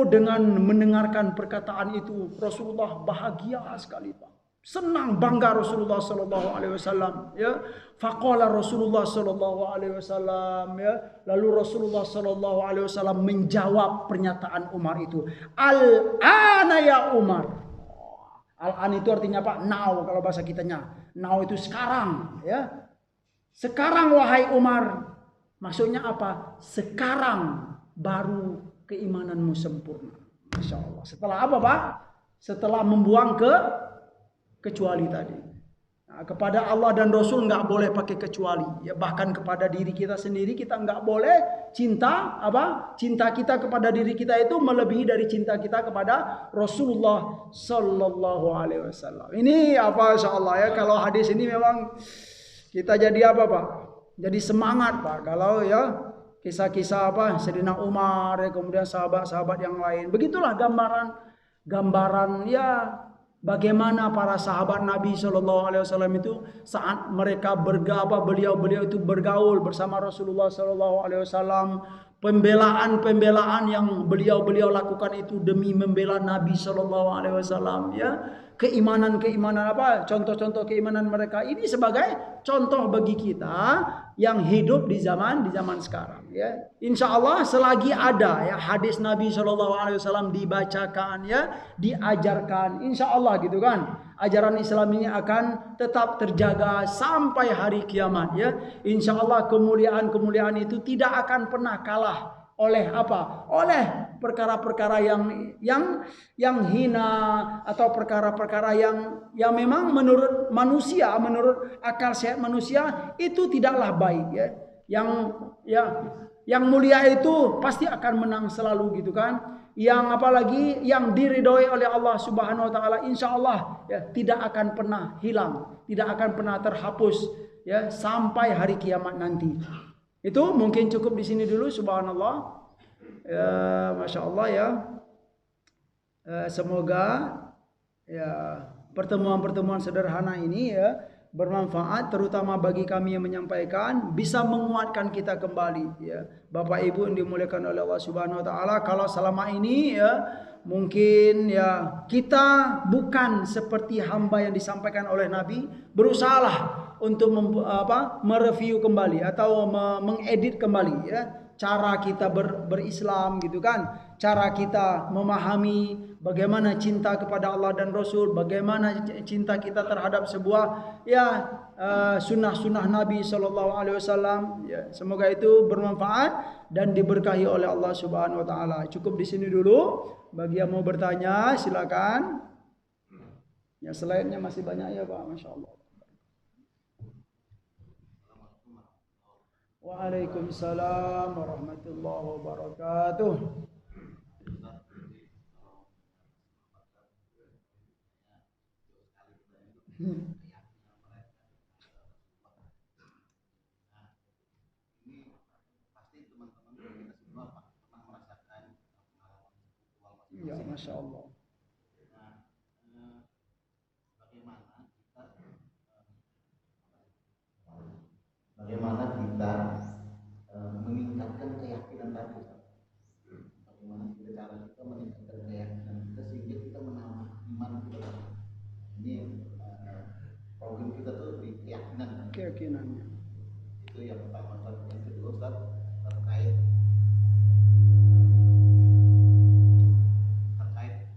Dengan mendengarkan perkataan itu Rasulullah bahagia sekali Pak. Senang, bangga Rasulullah sallallahu alaihi wasallam ya. Faqala Rasulullah sallallahu alaihi wasallam ya. Lalu Rasulullah sallallahu alaihi wasallam menjawab pernyataan Umar itu. Al-ana ya Umar. Al-an itu artinya Pak, now kalau bahasa kitanya. Now itu sekarang ya. Sekarang wahai Umar, maksudnya apa? Sekarang baru keimananmu sempurna. Masya Allah. Setelah apa Pak? Setelah membuang kecuali tadi. Nah, kepada Allah dan Rasul nggak boleh pakai kecuali. Ya, bahkan kepada diri kita sendiri kita nggak boleh cinta apa? Cinta kita kepada diri kita itu melebihi dari cinta kita kepada Rasulullah Sallallahu Alaihi Wasallam. Ini apa Insya Allah ya? Kalau hadis ini memang kita jadi apa Pak? Jadi semangat Pak. Kalau ya kisah-kisah apa Sayyidina Umar ya, kemudian sahabat-sahabat yang lain. Begitulah gambaran ya bagaimana para sahabat Nabi Shallallahu Alaihi Wasallam itu saat mereka beliau itu bergaul bersama Rasulullah Shallallahu Alaihi Wasallam. Pembelaan yang beliau lakukan itu demi membela Nabi Shallallahu Alaihi Wasallam ya. keimanan apa, contoh-contoh keimanan mereka ini sebagai contoh bagi kita yang hidup di zaman sekarang. Ya, insya Allah selagi ada ya hadis Nabi SAW dibacakan ya, diajarkan, insya Allah gitu kan, ajaran Islam ini akan tetap terjaga sampai hari kiamat ya. Insya Allah kemuliaan itu tidak akan pernah kalah oleh apa? Oleh perkara-perkara yang hina atau perkara-perkara yang memang menurut manusia, menurut akal sehat manusia itu tidaklah baik ya. Yang mulia itu pasti akan menang selalu gitu kan. Yang apalagi yang diridhoi oleh Allah Subhanahu wa taala insyaallah ya tidak akan pernah hilang, tidak akan pernah terhapus ya sampai hari kiamat nanti. Itu mungkin cukup di sini dulu. Subhanallah. Ya, Masya Allah ya. Semoga ya pertemuan-pertemuan sederhana ini ya bermanfaat, terutama bagi kami yang menyampaikan, bisa menguatkan kita kembali ya. Bapak Ibu yang dimuliakan oleh Allah Subhanahu wa taala, kalau selama ini ya mungkin ya kita bukan seperti hamba yang disampaikan oleh Nabi, berusahalah untuk mereview kembali atau mengedit kembali ya cara kita berislam gitu kan, cara kita memahami bagaimana cinta kepada Allah dan Rasul, bagaimana cinta kita terhadap sebuah ya sunnah-sunnah Nabi SAW ya. Semoga itu bermanfaat dan diberkahi oleh Allah Subhanahu wa taala. Cukup di sini dulu. Bagi yang mau bertanya silakan. Ya, slide-nya masih banyak ya Pak, Masya Allah. Waalaikumsalam warahmatullahi wabarakatuh. Ya, Masya Allah. Bagaimana kita meningkatkan keyakinan tadi? Bagaimana cara kita meningkatkan keyakinan kita sehingga kita menambah iman kita? Ini problem kita tuh di keyakinan. Keyakinannya. Itu yang pertama. Yang kedua Ustaz, terkait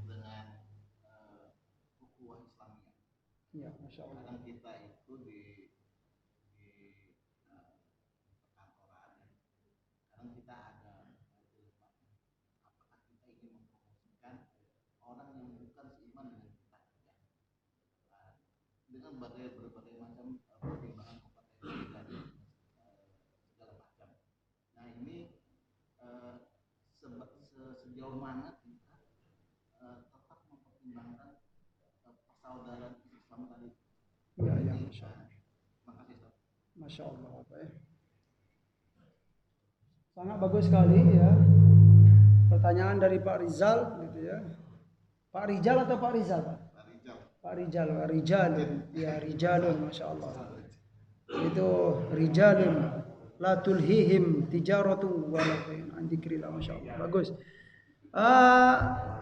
dengan ukhuwah Islamiyah. Ya, Masya Allah. Kadang kita itu di perkantoran, kadang kita ada apakah kita ingin mempromosikan orang yang bukan seiman dengan kita dengan berbagai macam pertimbangan kompetensi dan segala macam. Nah ini sejauh mana kita tetap mempertimbangkan persaudaraan Islam tadi. Ya, Masya Allah. Makasih Ustaz. Masya Allah Pak ya. Sangat bagus sekali ya. Pertanyaan dari Pak Rizal gitu ya. Pak Rizal atau Pak Rizal Pak? Pak Rizal, Rijalun. Ya, Rijalun, Masya Allah. Itu Rijalun la tulhihim tijaratu wa la bai'un an dzikrillah. Masya Allah. Bagus.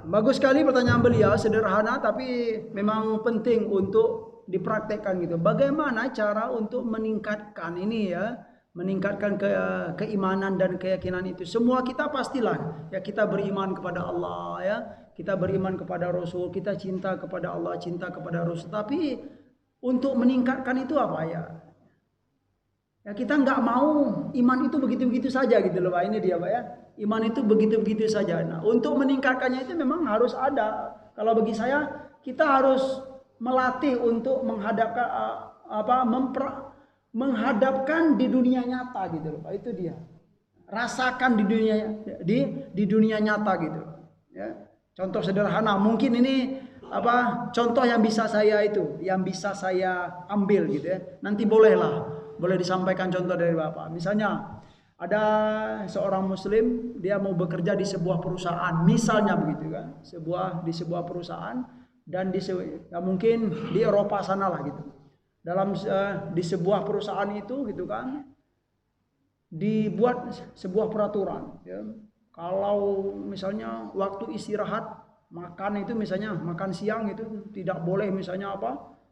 Bagus sekali pertanyaan beliau, sederhana tapi memang penting untuk dipraktekkan gitu. Bagaimana cara untuk meningkatkan ini ya, meningkatkan keimanan dan keyakinan itu. Semua kita pastilah ya kita beriman kepada Allah ya, kita beriman kepada Rasul, kita cinta kepada Allah, cinta kepada Rasul. Tapi untuk meningkatkan itu apa ya? Ya kita nggak mau iman itu begitu-begitu saja gitu loh Pak. Ini dia Pak ya. Iman itu begitu-begitu saja. Nah, untuk meningkatkannya itu memang harus ada. Kalau bagi saya kita harus melatih untuk menghadapkan menghadapkan di dunia nyata gitu loh Pak. Itu dia. Rasakan di dunia nyata gitu. Ya. Contoh sederhana, mungkin ini contoh yang bisa saya ambil gitu ya. Nanti boleh disampaikan contoh dari Bapak. Misalnya ada seorang muslim, dia mau bekerja di sebuah perusahaan, misalnya begitu kan. Di sebuah perusahaan dan mungkin di Eropa sana lah gitu. Di sebuah perusahaan itu gitu kan dibuat sebuah peraturan ya. Kalau misalnya waktu istirahat makan itu misalnya makan siang itu tidak boleh misalnya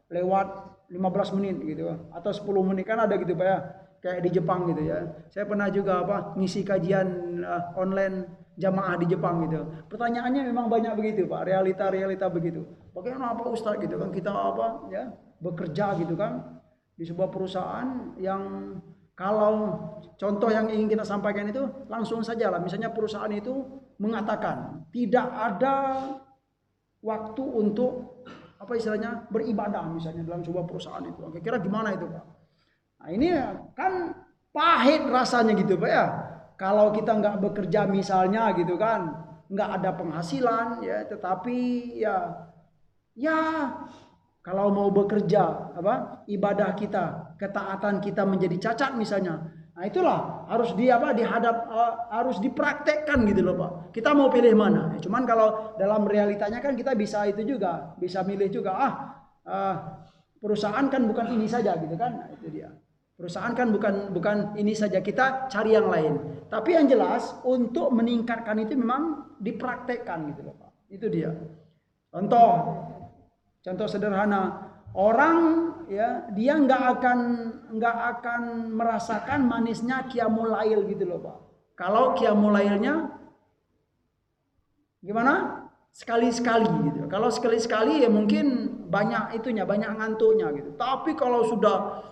lewat 15 menit gitu atau 10 menit kan ada gitu Pak ya. Kayak di Jepang gitu ya. Saya pernah juga ngisi kajian online jamaah di Jepang gitu. Pertanyaannya memang banyak begitu Pak, realita begitu. Bagaimana Ustaz gitu kan kita bekerja gitu kan di sebuah perusahaan yang kalau contoh yang ingin kita sampaikan itu langsung saja lah. Misalnya perusahaan itu mengatakan tidak ada waktu untuk beribadah misalnya dalam sebuah perusahaan itu. Kira-kira gimana itu Pak? Nah ini kan pahit rasanya gitu Pak ya. Kalau kita nggak bekerja misalnya gitu kan, nggak ada penghasilan ya, tetapi ya kalau mau bekerja ibadah kita, ketaatan kita menjadi cacat misalnya. Nah itulah harus harus dipraktekkan gitu loh Pak. Kita mau pilih mana? Cuman kalau dalam realitanya kan kita bisa itu juga, bisa milih juga. Perusahaan kan bukan ini saja gitu kan. Nah, itu dia. Perusahaan kan bukan ini saja, kita cari yang lain. Tapi yang jelas untuk meningkatkan itu memang dipraktekkan gitu loh Pak. Itu dia. Contoh sederhana, orang ya dia nggak akan merasakan manisnya qiyamul lail gitu loh Pak. Kalau qiyamul lailnya gimana? Sekali-sekali gitu. Kalau sekali-sekali ya mungkin banyak ngantuknya gitu. Tapi kalau sudah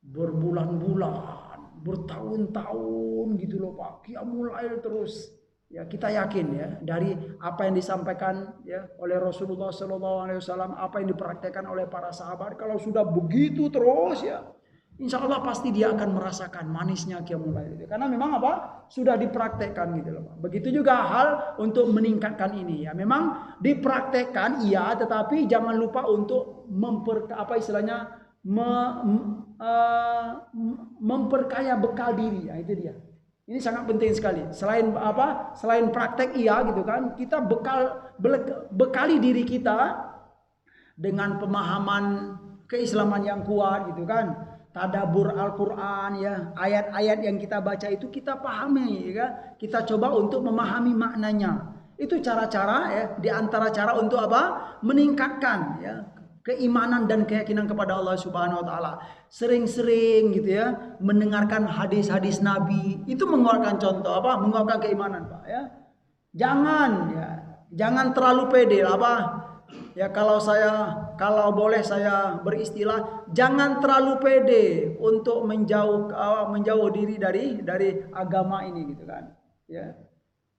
berbulan-bulan, bertahun-tahun gitu loh Pak, qiyamul lail terus. Ya kita yakin ya dari apa yang disampaikan ya oleh Rasulullah SAW, apa yang dipraktekkan oleh para sahabat, kalau sudah begitu terus ya, insya Allah pasti dia akan merasakan manisnya qiyamul lail. Karena memang sudah dipraktekkan gitu loh Pak. Begitu juga hal untuk meningkatkan ini ya, memang dipraktekkan iya, tetapi jangan lupa untuk memperkaya bekal diri ya, itu dia. Ini sangat penting sekali. Selain praktek iya gitu kan, kita bekali diri kita dengan pemahaman keislaman yang kuat gitu kan. Tadabbur Al-Qur'an ya, ayat-ayat yang kita baca itu kita pahami ya. Kita coba untuk memahami maknanya. Itu cara-cara ya, di antara cara untuk meningkatkan ya keimanan dan keyakinan kepada Allah Subhanahu wa taala. Sering-sering gitu ya mendengarkan hadis-hadis Nabi, itu menguatkan menguatkan keimanan Pak ya. Jangan terlalu pede ya, kalau boleh saya beristilah, jangan terlalu pede untuk menjauh diri dari agama ini gitu kan. Ya.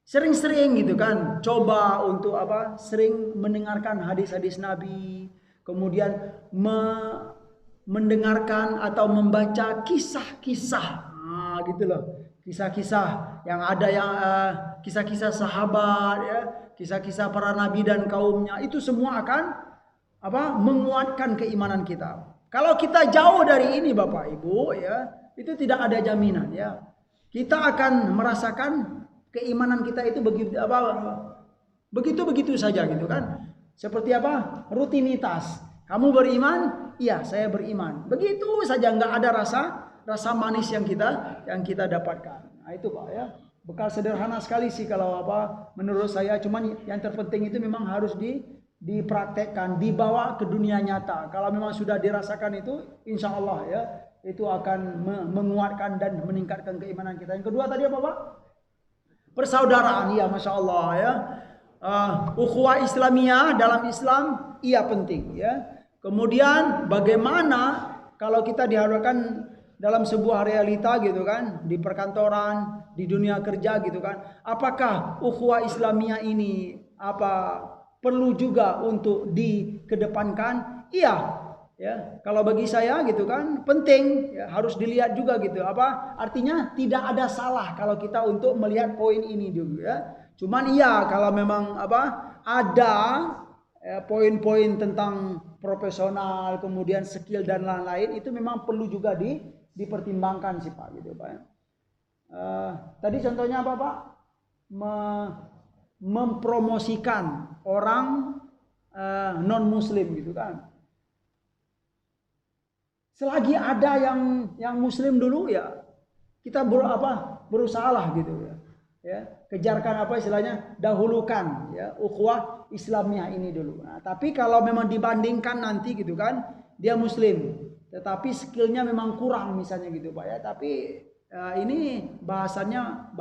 Sering-sering gitu kan, coba untuk sering mendengarkan hadis-hadis Nabi. Kemudian mendengarkan atau membaca kisah-kisah, gitu loh, kisah-kisah yang ada kisah-kisah sahabat ya, kisah-kisah para nabi dan kaumnya, itu semua akan menguatkan keimanan kita. Kalau kita jauh dari ini Bapak Ibu ya, itu tidak ada jaminan ya, kita akan merasakan keimanan kita itu begitu saja gitu kan. Seperti rutinitas. Kamu beriman? Iya, saya beriman. Begitu saja, nggak ada rasa manis yang kita dapatkan. Nah, itu Pak ya. Bekal sederhana sekali sih kalau menurut saya. Cuman yang terpenting itu memang harus dipraktekkan, dibawa ke dunia nyata. Kalau memang sudah dirasakan itu, insya Allah ya, itu akan menguatkan dan meningkatkan keimanan kita. Yang kedua tadi apa Pak? Persaudaraan, ya Masya Allah ya. Ukhuwah Islamiyah dalam Islam iya penting ya. Kemudian bagaimana kalau kita dihadapkan dalam sebuah realita gitu kan, di perkantoran, di dunia kerja gitu kan, apakah ukhuwah Islamiyah ini perlu juga untuk dikedepankan? Iya ya, kalau bagi saya gitu kan penting ya, harus dilihat juga gitu. Artinya tidak ada salah kalau kita untuk melihat poin ini dulu ya. Cuman iya kalau memang ada poin-poin tentang profesional, kemudian skill dan lain-lain, itu memang perlu juga dipertimbangkan sih Pak gitu Pak. Tadi contohnya apa Pak? Mempromosikan orang non Muslim gitu kan. Selagi ada yang Muslim dulu ya kita berusaha lah gitu ya. ya, kejarkan apa istilahnya, dahulukan ya ukhuwah Islamiyah ini dulu. Nah, tapi kalau memang dibandingkan nanti gitu kan, dia muslim tetapi skillnya memang kurang misalnya gitu Pak ya, tapi ini bahasannya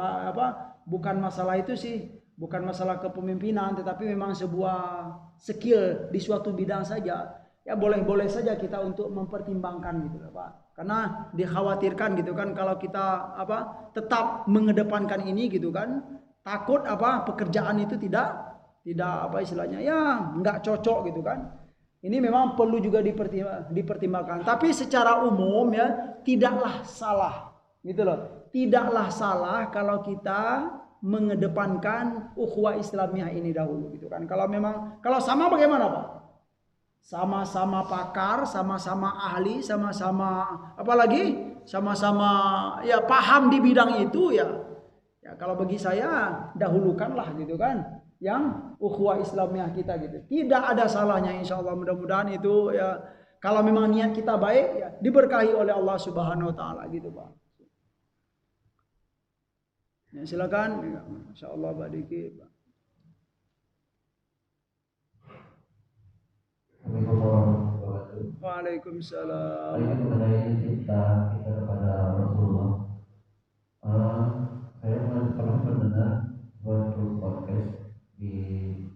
bukan masalah itu sih, bukan masalah kepemimpinan, tetapi memang sebuah skill di suatu bidang saja. Ya boleh-boleh saja kita untuk mempertimbangkan gitu Pak. Karena dikhawatirkan gitu kan kalau kita tetap mengedepankan ini gitu kan, takut pekerjaan itu tidak apa istilahnya ya nggak cocok gitu kan. Ini memang perlu juga dipertimbangkan. Tapi secara umum ya tidaklah salah gitu loh. Tidaklah salah kalau kita mengedepankan ukhuwah Islamiyah ini dahulu gitu kan. Kalau sama bagaimana Pak? Sama-sama pakar, sama-sama ahli, sama-sama apalagi sama-sama ya paham di bidang itu ya kalau bagi saya dahulukanlah gitu kan yang ukhuwah Islamiyah kita gitu. Tidak ada salahnya insyaallah, mudah-mudahan itu ya kalau memang niat kita baik ya diberkahi oleh Allah Subhanahu wa taala gitu Pak. Ya, silakan insyaallah Pak Diki Pak. Waalaikumsalam. Ini mengenai cinta kita kepada Rasulullah. Saya pernah mendengar suatu podcast di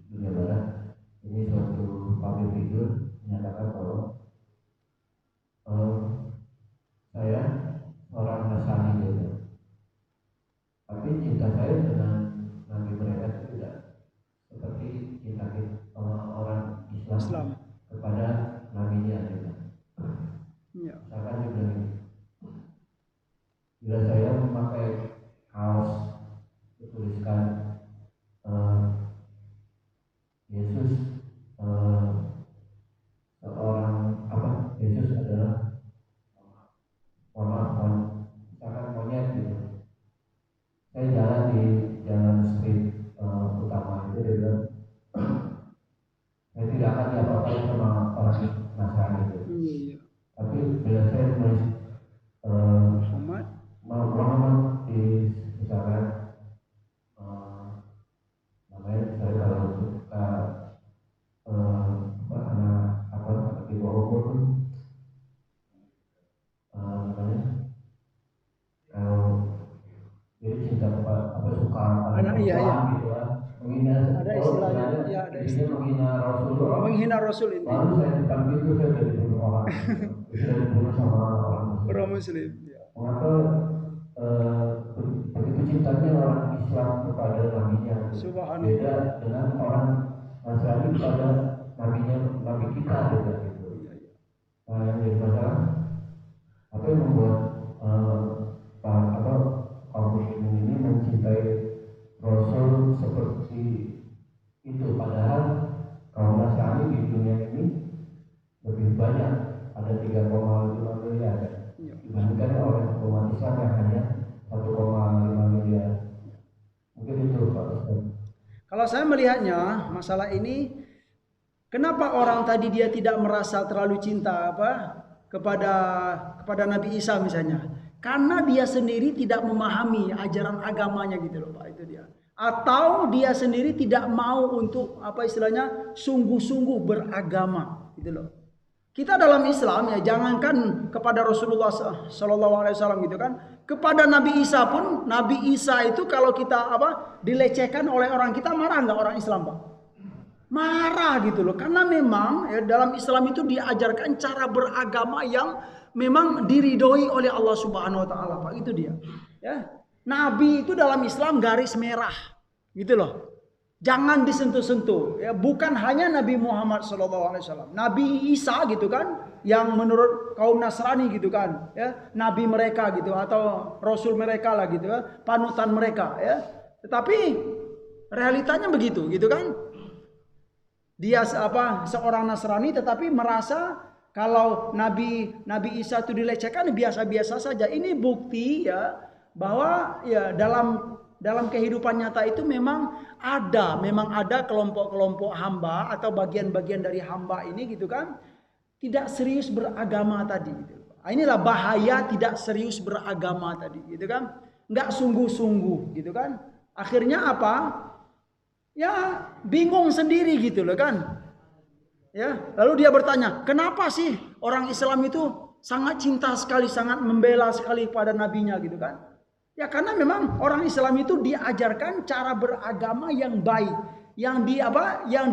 dunia barat. Ini suatu public figure menyatakan bahwa saya seorang Nasrani gitu. Tapi cinta saya dengan Nabi mereka itu tidak seperti cinta orang Islam kepada nabinya gitu. Ya. Misalkan dia bilang ini, bila saya memakai kaos bertuliskan Yesus seorang Yesus adalah misalkan monyet gitu. Saya jalan di jalan street utama itu, dia bilang saya tidak akan diapa-apain sama orang Nasrani gitu. Tapi bila saya menulis Muhammad di misalkan namanya saya kalau suka di bawah umur pun namanya kalau jadi cinta suka anak iya gitu ya, menghina ada istilahnya ya ada istilah menghina Rasul ini. Lalu saya depan itu saya jadi bunuh orang, saya dibunuh sama orang Muslim. Ya. Mengapa begitu cintanya orang Islam kepada nabinya beda dengan orang Nasrani kepada nabi kita beda gitu. Nah yang jadi masalah apa yang membuat kaum muslimin ini mencintai Rasul seperti itu, padahal kaum Nasrani di dunia ini lebih banyak, ada 3,5 miliar dibandingkan oleh umat Islam yang hanya 1,5 miliar. Mungkin itu Pak Ustaz. Kalau saya melihatnya masalah ini, kenapa orang tadi dia tidak merasa terlalu cinta kepada Nabi Isa misalnya? Karena dia sendiri tidak memahami ajaran agamanya gitu loh Pak, itu dia. Atau dia sendiri tidak mau untuk sungguh-sungguh beragama gitu loh. Kita dalam Islam ya jangankan kepada Rasulullah SAW gitu kan, kepada Nabi Isa pun, Nabi Isa itu kalau kita dilecehkan oleh orang, kita marah nggak orang Islam Pak? Marah gitu loh, karena memang ya, dalam Islam itu diajarkan cara beragama yang memang diridhoi oleh Allah Subhanahu Wa Taala Pak, itu dia. Ya, Nabi itu dalam Islam garis merah gitu loh. Jangan disentuh-sentuh ya, bukan hanya Nabi Muhammad SAW, Nabi Isa gitu kan, yang menurut kaum Nasrani gitu kan ya, nabi mereka gitu atau rasul mereka lah gitu ya, panutan mereka ya. Tetapi realitanya begitu gitu kan. Dia seorang Nasrani tetapi merasa kalau Nabi Isa itu dilecehkan biasa-biasa saja. Ini bukti ya bahwa ya dalam kehidupan nyata itu memang ada kelompok-kelompok hamba atau bagian-bagian dari hamba ini gitu kan, tidak serius beragama tadi gitu. Inilah bahaya tidak serius beragama tadi gitu kan, nggak sungguh-sungguh gitu kan. Akhirnya apa? Ya bingung sendiri gitu loh kan. Ya, lalu dia bertanya, kenapa sih orang Islam itu sangat cinta sekali, sangat membela sekali pada nabinya gitu kan? Ya karena memang orang Islam itu diajarkan cara beragama yang baik, yang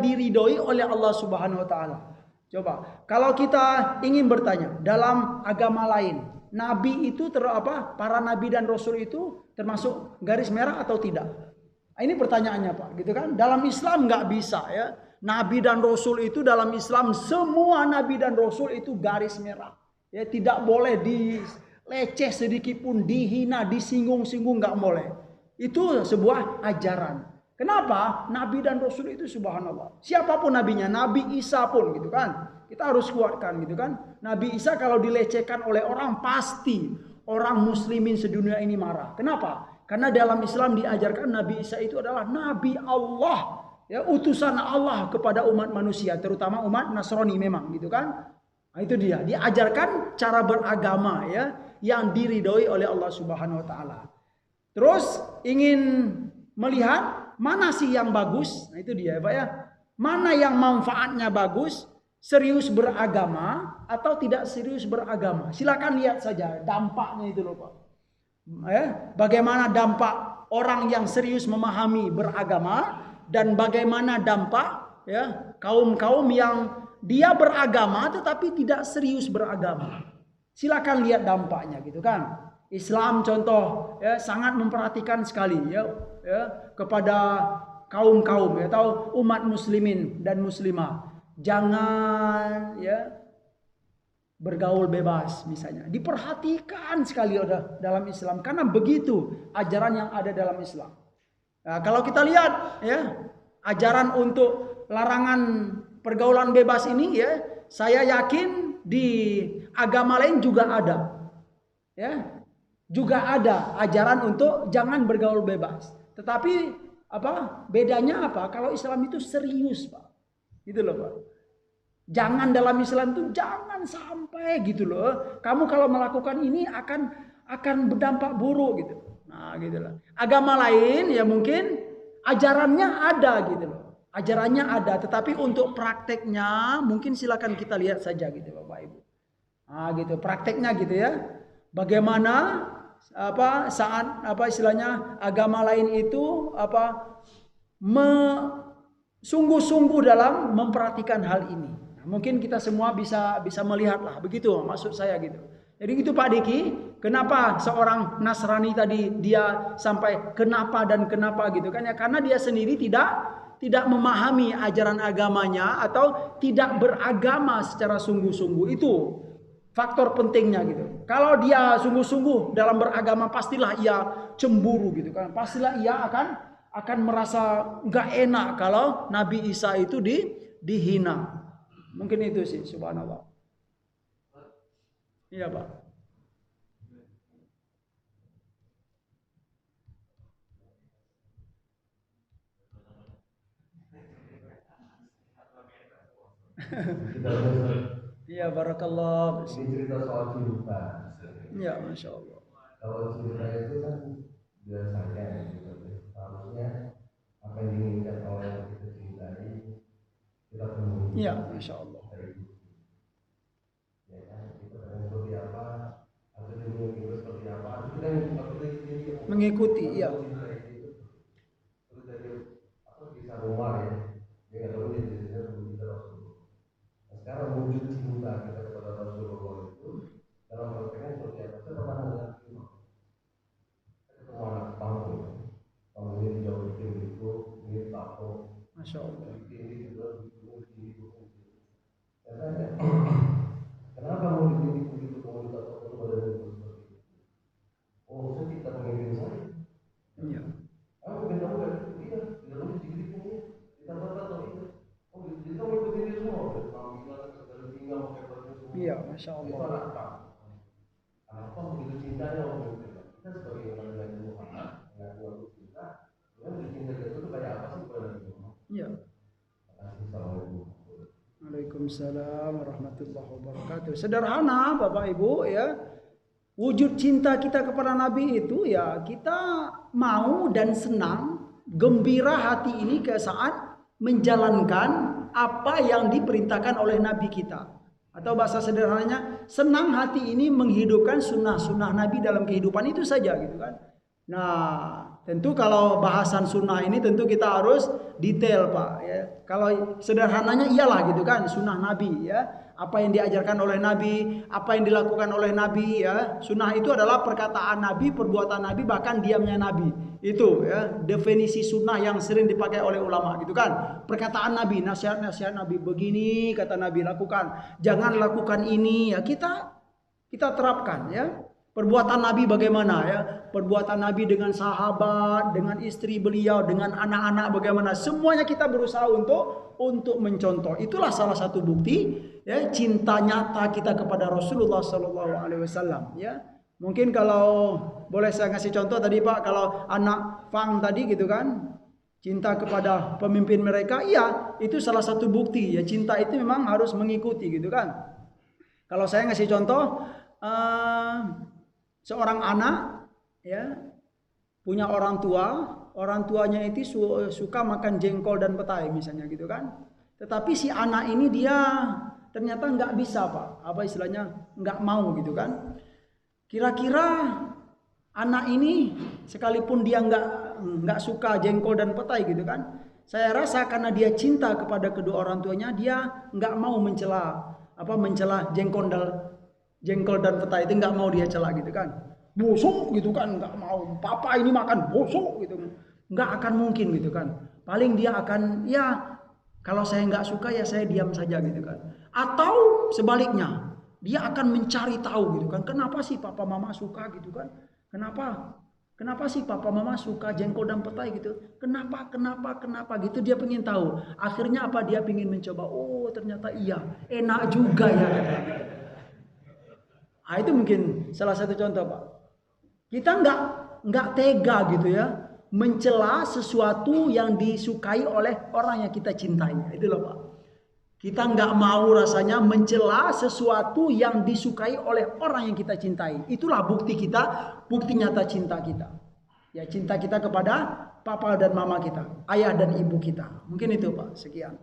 diridhoi oleh Allah Subhanahu wa taala. Coba, kalau kita ingin bertanya dalam agama lain, nabi itu para nabi dan rasul itu termasuk garis merah atau tidak? Nah, ini pertanyaannya Pak, gitu kan? Dalam Islam nggak bisa ya. Nabi dan Rasul itu dalam Islam semua Nabi dan Rasul itu garis merah. Ya tidak boleh dileceh sedikit pun, dihina, disinggung-singgung nggak boleh. Itu sebuah ajaran. Kenapa? Nabi dan Rasul itu subhanallah. Siapapun nabinya, Nabi Isa pun gitu kan. Kita harus kuatkan gitu kan. Nabi Isa kalau dilecehkan oleh orang pasti orang muslimin sedunia ini marah. Kenapa? Karena dalam Islam diajarkan Nabi Isa itu adalah Nabi Allah, ya utusan Allah kepada umat manusia, terutama umat Nasrani memang, gitu kan? Nah, itu dia, diajarkan cara beragama ya yang diridhoi oleh Allah Subhanahu Wa Taala. Terus ingin melihat mana sih yang bagus? Nah itu dia, Pak ya. Mana yang manfaatnya bagus? Serius beragama atau tidak serius beragama? Silakan lihat saja dampaknya itu loh Pak. Bagaimana dampak orang yang serius memahami beragama dan bagaimana dampak ya kaum-kaum yang dia beragama tetapi tidak serius beragama. Silakan lihat dampaknya gitu kan. Islam contoh ya sangat memperhatikan sekali ya kepada kaum-kaum ya atau umat muslimin dan muslimah. Jangan ya bergaul bebas misalnya. Diperhatikan sekali udah dalam Islam karena begitu ajaran yang ada dalam Islam. Nah, kalau kita lihat ya ajaran untuk larangan pergaulan bebas ini ya, saya yakin di agama lain juga ada. Ya. Juga ada ajaran untuk jangan bergaul bebas. Tetapi bedanya apa? Kalau Islam itu serius, Pak. Gitu loh, Pak. Jangan dalam Islam itu jangan sampai gitu loh. Kamu kalau melakukan ini akan berdampak buruk gitu. Nah, gitu loh. Agama lain ya mungkin ajarannya ada gitu loh. Ajarannya ada, tetapi untuk prakteknya mungkin silakan kita lihat saja gitu Bapak Ibu. Nah, gitu prakteknya gitu ya. Bagaimana saat istilahnya agama lain itu sungguh-sungguh dalam memperhatikan hal ini. Mungkin kita semua bisa melihat lah begitu maksud saya gitu. Jadi gitu Pak Diki, kenapa seorang Nasrani tadi dia sampai kenapa gitu kan ya karena dia sendiri tidak memahami ajaran agamanya atau tidak beragama secara sungguh-sungguh. Itu faktor pentingnya gitu. Kalau dia sungguh-sungguh dalam beragama pastilah ia cemburu gitu kan. Pastilah ia akan merasa enggak enak kalau Nabi Isa itu dihina. Mungkin itu sih, subhanallah. Iya Pak. Iya barakallah. Ini cerita soal cinta. Iya masya Allah. Kalau cinta itu kan biasanya harusnya apa yang diinginkan oleh yang kita cintai kita penuhi. Iya masya Allah. Ya kan kita seperti apa atau dunia kita seperti apa kita mengikuti iya. Terus dari bisa Umar ya dia nggak tahu dia bisa Rasulullah. Sekarang wujud cinta kita kepada Rasulullah itu dalam prakteknya seperti apa? Saya pernah dengar ketemu anak panggung ini di Jawa Timur itu ini tato masya Allah ini juga katanya kenapa mau dididik begitu kamu tato itu badan itu seperti itu? Oh saya tidak mengirim saya iya kamu benda muda iya tidak boleh dididik ini kita tato itu oh kita mau ikutin dia semua tampilan segala tinggal pakai baju semua iya masya Allah itu apa begitu cintanya orang kita sebagai orang yang Muhammad mengaku cinta dan cinta itu kayak apa sih kepada Nabi Muhammad? Iya. Assalamualaikum. Waalaikumsalam warahmatullahi wabarakatuh. Sederhana Bapak Ibu ya. Wujud cinta kita kepada Nabi itu ya kita mau dan senang gembira hati ini ke saat menjalankan apa yang diperintahkan oleh Nabi kita. Atau bahasa sederhananya, senang hati ini menghidupkan sunnah-sunnah Nabi dalam kehidupan itu saja gitu kan. Nah, tentu kalau bahasan sunnah ini tentu kita harus detail Pak ya. Kalau sederhananya iyalah gitu kan, sunnah Nabi ya. Apa yang diajarkan oleh Nabi, apa yang dilakukan oleh Nabi ya. Sunnah itu adalah perkataan Nabi, perbuatan Nabi, bahkan diamnya Nabi. Itu ya, definisi sunnah yang sering dipakai oleh ulama gitu kan. Perkataan Nabi, nasihat-nasihat Nabi, begini kata Nabi lakukan, jangan lakukan ini ya, kita terapkan ya. Perbuatan Nabi bagaimana ya? Perbuatan Nabi dengan sahabat, dengan istri beliau, dengan anak-anak bagaimana? Semuanya kita berusaha untuk mencontoh. Itulah salah satu bukti ya cinta nyata kita kepada Rasulullah Sallallahu Alaihi Wasallam. Ya, mungkin kalau boleh saya ngasih contoh tadi Pak, kalau anak Fang tadi gitu kan, cinta kepada pemimpin mereka, iya itu salah satu bukti ya cinta itu memang harus mengikuti gitu kan. Kalau saya ngasih contoh. Seorang anak ya punya orang tuanya itu suka makan jengkol dan petai misalnya gitu kan. Tetapi si anak ini dia ternyata nggak bisa Pak, apa istilahnya nggak mau gitu kan. Kira-kira anak ini sekalipun dia nggak suka jengkol dan petai gitu kan, saya rasa karena dia cinta kepada kedua orang tuanya, dia nggak mau mencela jengkol dan petai itu nggak mau dia celak gitu kan, busuk gitu kan, nggak mau, papa ini makan busuk gitu, nggak akan mungkin gitu kan. Paling dia akan ya kalau saya nggak suka ya saya diam saja gitu kan. Atau sebaliknya dia akan mencari tahu gitu kan, kenapa sih papa mama suka gitu kan, kenapa sih papa mama suka jengkol dan petai gitu, kenapa gitu, dia pengen tahu. Akhirnya apa, dia pengen mencoba, oh ternyata iya enak juga ya. Nah, itu mungkin salah satu contoh Pak. Kita nggak tega gitu ya mencela sesuatu yang disukai oleh orang yang kita cintai. Itu loh Pak. Kita nggak mau rasanya mencela sesuatu yang disukai oleh orang yang kita cintai. Itulah bukti nyata cinta kita. Ya cinta kita kepada papa dan mama kita, ayah dan ibu kita. Mungkin itu Pak. Sekian.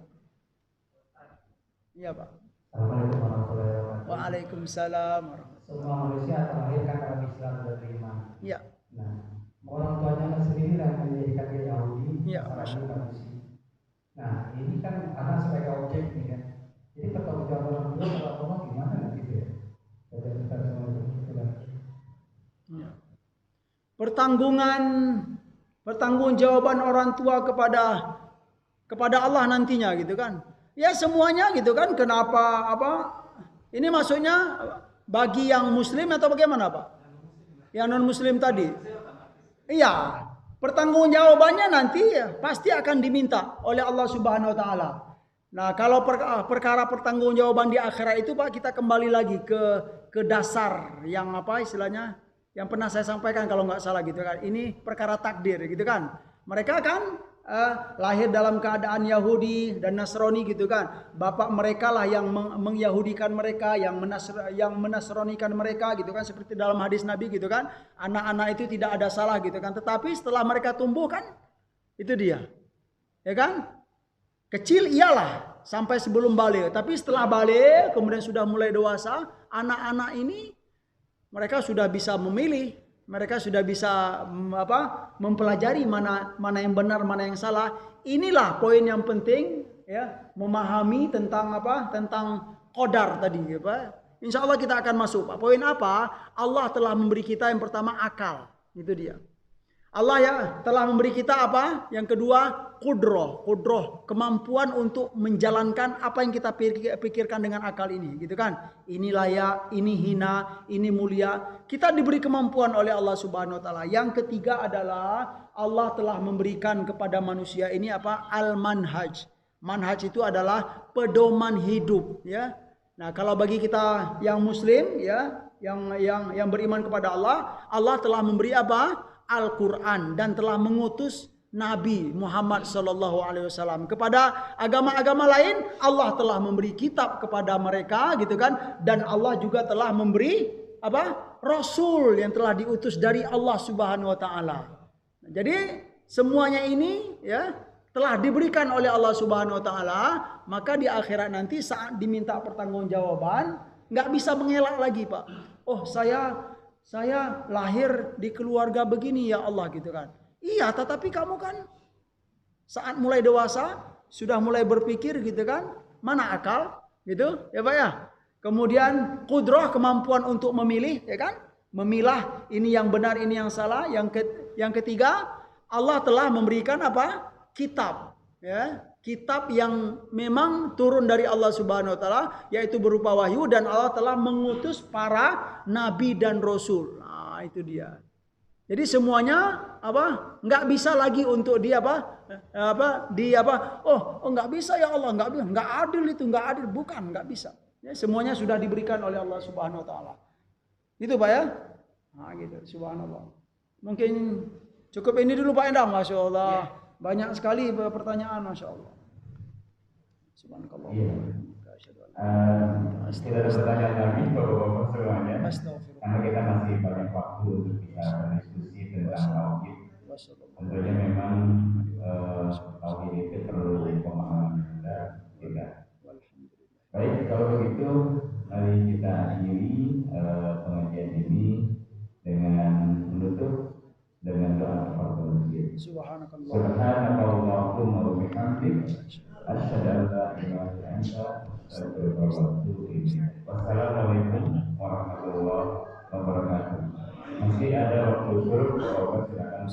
Iya Pak. Assalamualaikum warahmatullahi wabarakatuh. Waalaikumsalam. Semua manusia terlahir kan dalam Islam dan beriman. Iya. Nah, orang tuanya sendiri yang menjadikan dia Yahudi, Iya, manusia. Nah, ini kan anak sebagai objek nih kan. Jadi pertanggungjawaban orang tua kalau Allah gimana gitu ya? Ya. Pertanggungjawaban orang tua kepada Allah nantinya gitu kan. Ya semuanya gitu kan. Kenapa apa? Ini maksudnya bagi yang muslim atau bagaimana Pak? Yang non muslim tadi. Iya, pertanggungjawabannya nanti pasti akan diminta oleh Allah Subhanahu wa taala. Nah, kalau perkara pertanggungjawaban di akhirat itu Pak, kita kembali lagi ke dasar yang apa istilahnya? Yang pernah saya sampaikan kalau nggak salah gitu kan. Ini perkara takdir gitu kan. Mereka kan lahir dalam keadaan Yahudi dan Nasrani gitu kan. Bapak mereka lah yang mengyahudikan mereka, yang menasronikan mereka gitu kan, seperti dalam hadis Nabi gitu kan. Anak-anak itu tidak ada salah gitu kan. Tetapi setelah mereka tumbuh kan, itu dia. Ya kan? Kecil iyalah sampai sebelum balik. Tapi setelah balik kemudian sudah mulai dewasa, anak-anak ini mereka sudah bisa memilih. Mereka sudah bisa mempelajari mana yang benar, mana yang salah. Inilah poin yang penting ya, memahami tentang tentang qadar tadi ya Pak. Insya Allah kita akan masuk. Pak. Poin apa? Allah telah memberi kita yang pertama akal. Itu dia. Allah ya telah memberi kita apa? Yang kedua qudroh, kemampuan untuk menjalankan apa yang kita pikirkan dengan akal ini, gitu kan? Ini layak, ini hina, ini mulia. Kita diberi kemampuan oleh Allah Subhanahu wa taala. Yang ketiga adalah Allah telah memberikan kepada manusia ini apa? Al-manhaj. Manhaj itu adalah pedoman hidup, ya. Nah, kalau bagi kita yang muslim ya, yang beriman kepada Allah, Allah telah memberi apa? Al-Quran, dan telah mengutus Nabi Muhammad SAW. Kepada agama-agama lain Allah telah memberi kitab kepada mereka gitu kan, dan Allah juga telah memberi apa? Rasul yang telah diutus dari Allah Subhanahu wa taala. Jadi semuanya ini ya telah diberikan oleh Allah Subhanahu wa taala, maka di akhirat nanti saat diminta pertanggungjawaban nggak bisa mengelak lagi, Pak. Oh, saya lahir di keluarga begini ya Allah gitu kan. Iya, tetapi kamu kan saat mulai dewasa sudah mulai berpikir gitu kan, mana akal gitu ya Pak ya. Kemudian qudrah, kemampuan untuk memilih ya kan, memilah ini yang benar ini yang salah. Yang ketiga, Allah telah memberikan apa? Kitab ya, kitab yang memang turun dari Allah Subhanahu wa taala, yaitu berupa wahyu, dan Allah telah mengutus para nabi dan rasul. Nah, itu dia. Jadi semuanya apa? Enggak bisa lagi untuk dia oh enggak bisa ya Allah, enggak adil itu, enggak adil, bukan, enggak bisa. Ya, semuanya sudah diberikan oleh Allah Subhanahu wa taala. Itu Pak ya? Nah, gitu, subhanallah. Mungkin cukup ini dulu Pak Endang, Masya Allah. Banyak sekali pertanyaan, Masya Allah. Subhanallah. Kita ada pertanyaan lagi Bapak-bapak semuanya. Karena kita masih banyak waktu untuk bisa berdiskusi tentang tauhid. Tentunya memang tauhid itu perlu pemahaman kita. Baik, kalau begitu mari kita akhiri pengajian ini dengan menutup dengan doa kafaratul masjid. Subhanakallahumma wa bihamdik asyhadu an la ilaha illa anta astaghfiruka wa atubu ilaik. Wassalamualaikum warahmatullahi wabarakatuh. Masih ada waktu suruh, silakan.